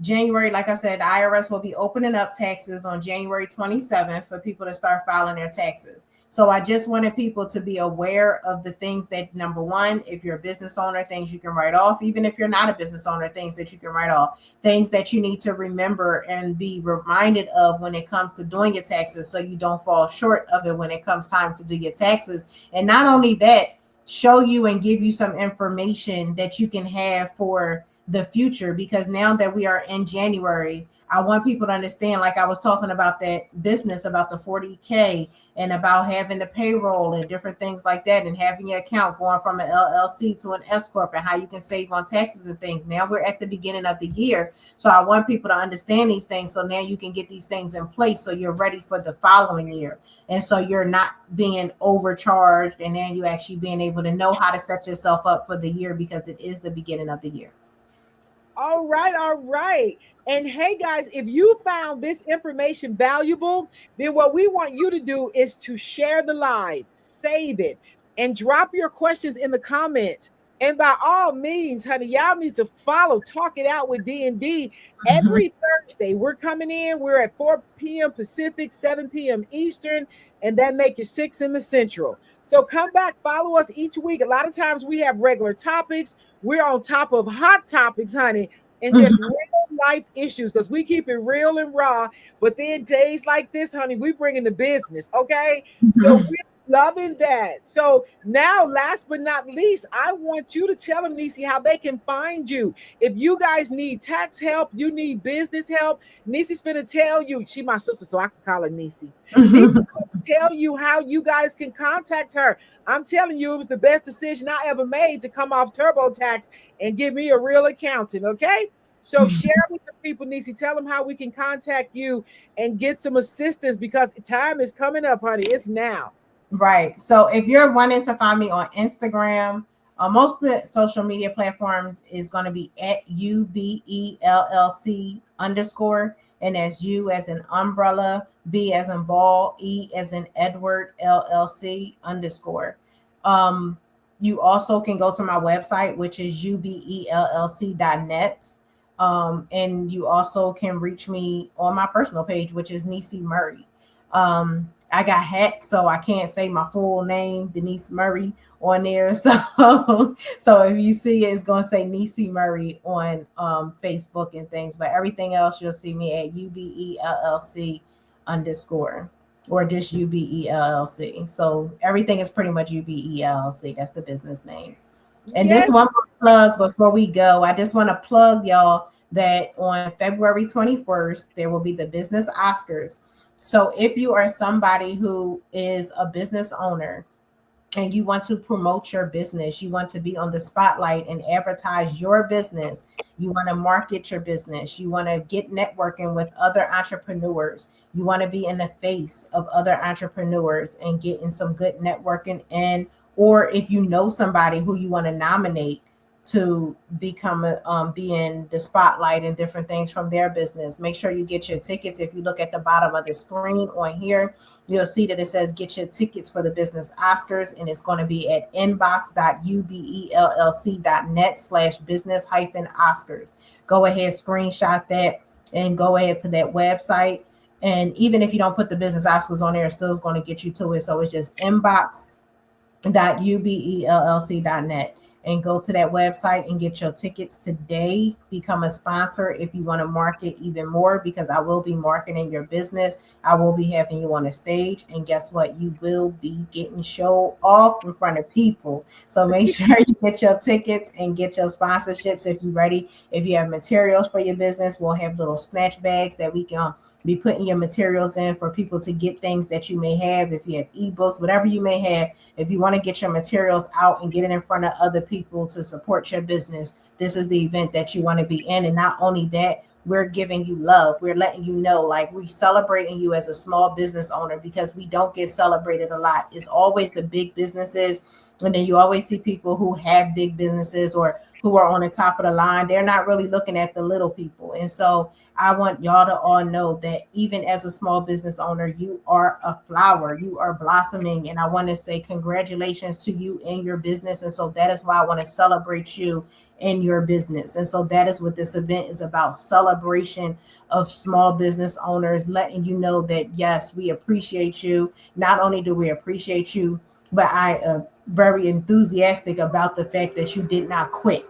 Speaker 3: January, like I said, the IRS will be opening up taxes on January 27th for people to start filing their taxes. So I just wanted people to be aware of the things that, number one, if you're a business owner, things you can write off. Even if you're not a business owner, things that you can write off, things that you need to remember and be reminded of when it comes to doing your taxes, so you don't fall short of it when it comes time to do your taxes. And not only that, show you and give you some information that you can have for the future, because now that we are in January, I want people to understand, like I was talking about that business, about the 40K and about having the payroll and different things like that, and having your account going from an LLC to an S-Corp and how you can save on taxes and things. Now we're at the beginning of the year. So I want people to understand these things. So now you can get these things in place so you're ready for the following year. And so you're not being overcharged, and then you actually being able to know how to set yourself up for the year, because it is the beginning of the year.
Speaker 2: All right. And hey, guys, if you found this information valuable, then what we want you to do is to share the live, save it, and drop your questions in the comments. And by all means, honey, y'all need to follow Talk It Out with D&D every Thursday. We're coming in. We're at 4 p.m. Pacific, 7 p.m. Eastern, and that make it 6 in the Central. So come back, follow us each week. A lot of times we have regular topics. We're on top of hot topics, honey, and just real life issues, because we keep it real and raw. But then days like this, honey, we bring in the business, okay? So we're loving that. So now, last but not least, I want you to tell them, Niecy, how they can find you. If you guys need tax help, you need business help, Niecy's gonna tell you. She my sister, so I can call her Niecy. Niecy's gonna tell you how you guys can contact her. I'm telling you, it was the best decision I ever made to come off TurboTax and give me a real accountant, okay? So share with the people, Niecy. Tell them how we can contact you and get some assistance, because time is coming up, honey. It's now.
Speaker 3: Right. So if you're wanting to find me on Instagram, most of the social media platforms is going to be at UBELLC_, and that's U as in umbrella, B as in ball, E as in Edward, LLC _. You also can go to my website, which is ubellc.net. And you also can reach me on my personal page, which is Niecy Murray. I got hacked, so I can't say my full name, Denise Murray, on there. So if you see it, it's gonna say Niecy Murray on Facebook and things. But everything else, you'll see me at UBELLC underscore or just UBELLC. So everything is pretty much UBELLC. That's the business name. And this
Speaker 2: Yes.
Speaker 3: one more plug before we go. I just want to plug y'all that on February 21st, there will be the business Oscars. So if you are somebody who is a business owner and you want to promote your business, you want to be on the spotlight and advertise your business, you want to market your business, you want to get networking with other entrepreneurs, you want to be in the face of other entrepreneurs and getting some good networking in, or if you know somebody who you want to nominate to become be in the spotlight and different things from their business, make sure you get your tickets. If you look at the bottom of the screen on here, you'll see that it says get your tickets for the business Oscars, and it's going to be at inbox.ubell.net/business-oscars. Go ahead, screenshot that and go ahead to that website. And even if you don't put the business Oscars on there, it still is going to get you to it. So it's just inbox.ubellc.net, and go to that website and get your tickets today. Become a sponsor if you want to market even more, because I will be marketing your business. I will be having you on a stage, and guess what? You will be getting show off in front of people. So make sure you get your tickets and get your sponsorships if you're ready. If you have materials for your business, we'll have little snatch bags that we can be putting your materials in for people to get things that you may have. If you have ebooks, whatever you may have, if you want to get your materials out and get it in front of other people to support your business, this is the event that you want to be in. And not only that, we're giving you love. We're letting you know, like, we're celebrating you as a small business owner, because we don't get celebrated a lot. It's always the big businesses. And then you always see people who have big businesses or who are on the top of the line. They're not really looking at the little people. And so I want y'all to all know that even as a small business owner, you are a flower, you are blossoming. And I want to say congratulations to you and your business. And so that is why I want to celebrate you in your business. And so that is what this event is about: celebration of small business owners, letting you know that, yes, we appreciate you. Not only do we appreciate you, but I am very enthusiastic about the fact that you did not quit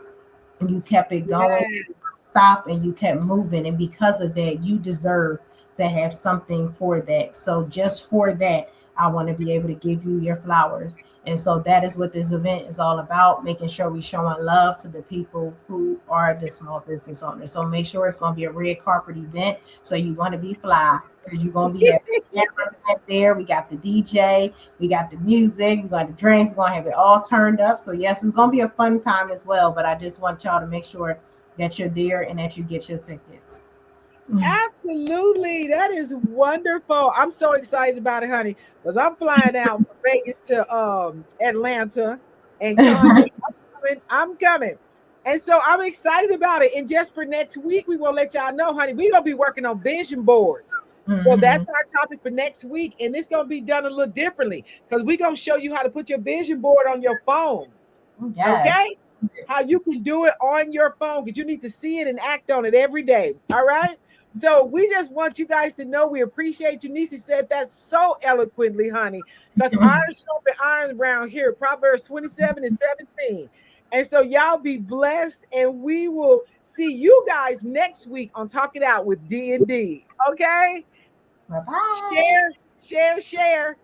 Speaker 3: and you kept it going,
Speaker 2: Yes.
Speaker 3: stop, and you kept moving. And because of that, you deserve to have something for that. So just for that, I want to be able to give you your flowers. And so that is what this event is all about: making sure we're showing love to the people who are the small business owners. So make sure it's going to be a red carpet event. So you want to be fly, because you're going to be at there. We got the DJ, we got the music, we got the drinks, we're going to have it all turned up. So yes, it's going to be a fun time as well. But I just want y'all to make sure that you're there and that you get your tickets.
Speaker 2: Absolutely. That is wonderful. I'm so excited about it, honey, because I'm flying out from Vegas to Atlanta, and Tanya, I'm coming. And so I'm excited about it. And just for next week, we will let y'all know, honey, we're gonna be working on vision boards. So that's our topic for next week. And it's gonna be done a little differently, because we're gonna show you how to put your vision board on your phone.
Speaker 3: Yes.
Speaker 2: Okay? How you can do it on your phone, because you need to see it and act on it every day. All right. So we just want you guys to know we appreciate you. Niecy said that so eloquently, honey, because iron sharpens iron around here. Proverbs 27 and 17. And so y'all be blessed, and we will see you guys next week on Talk It Out with D&D. Okay?
Speaker 3: Bye-bye.
Speaker 2: Share, share, share.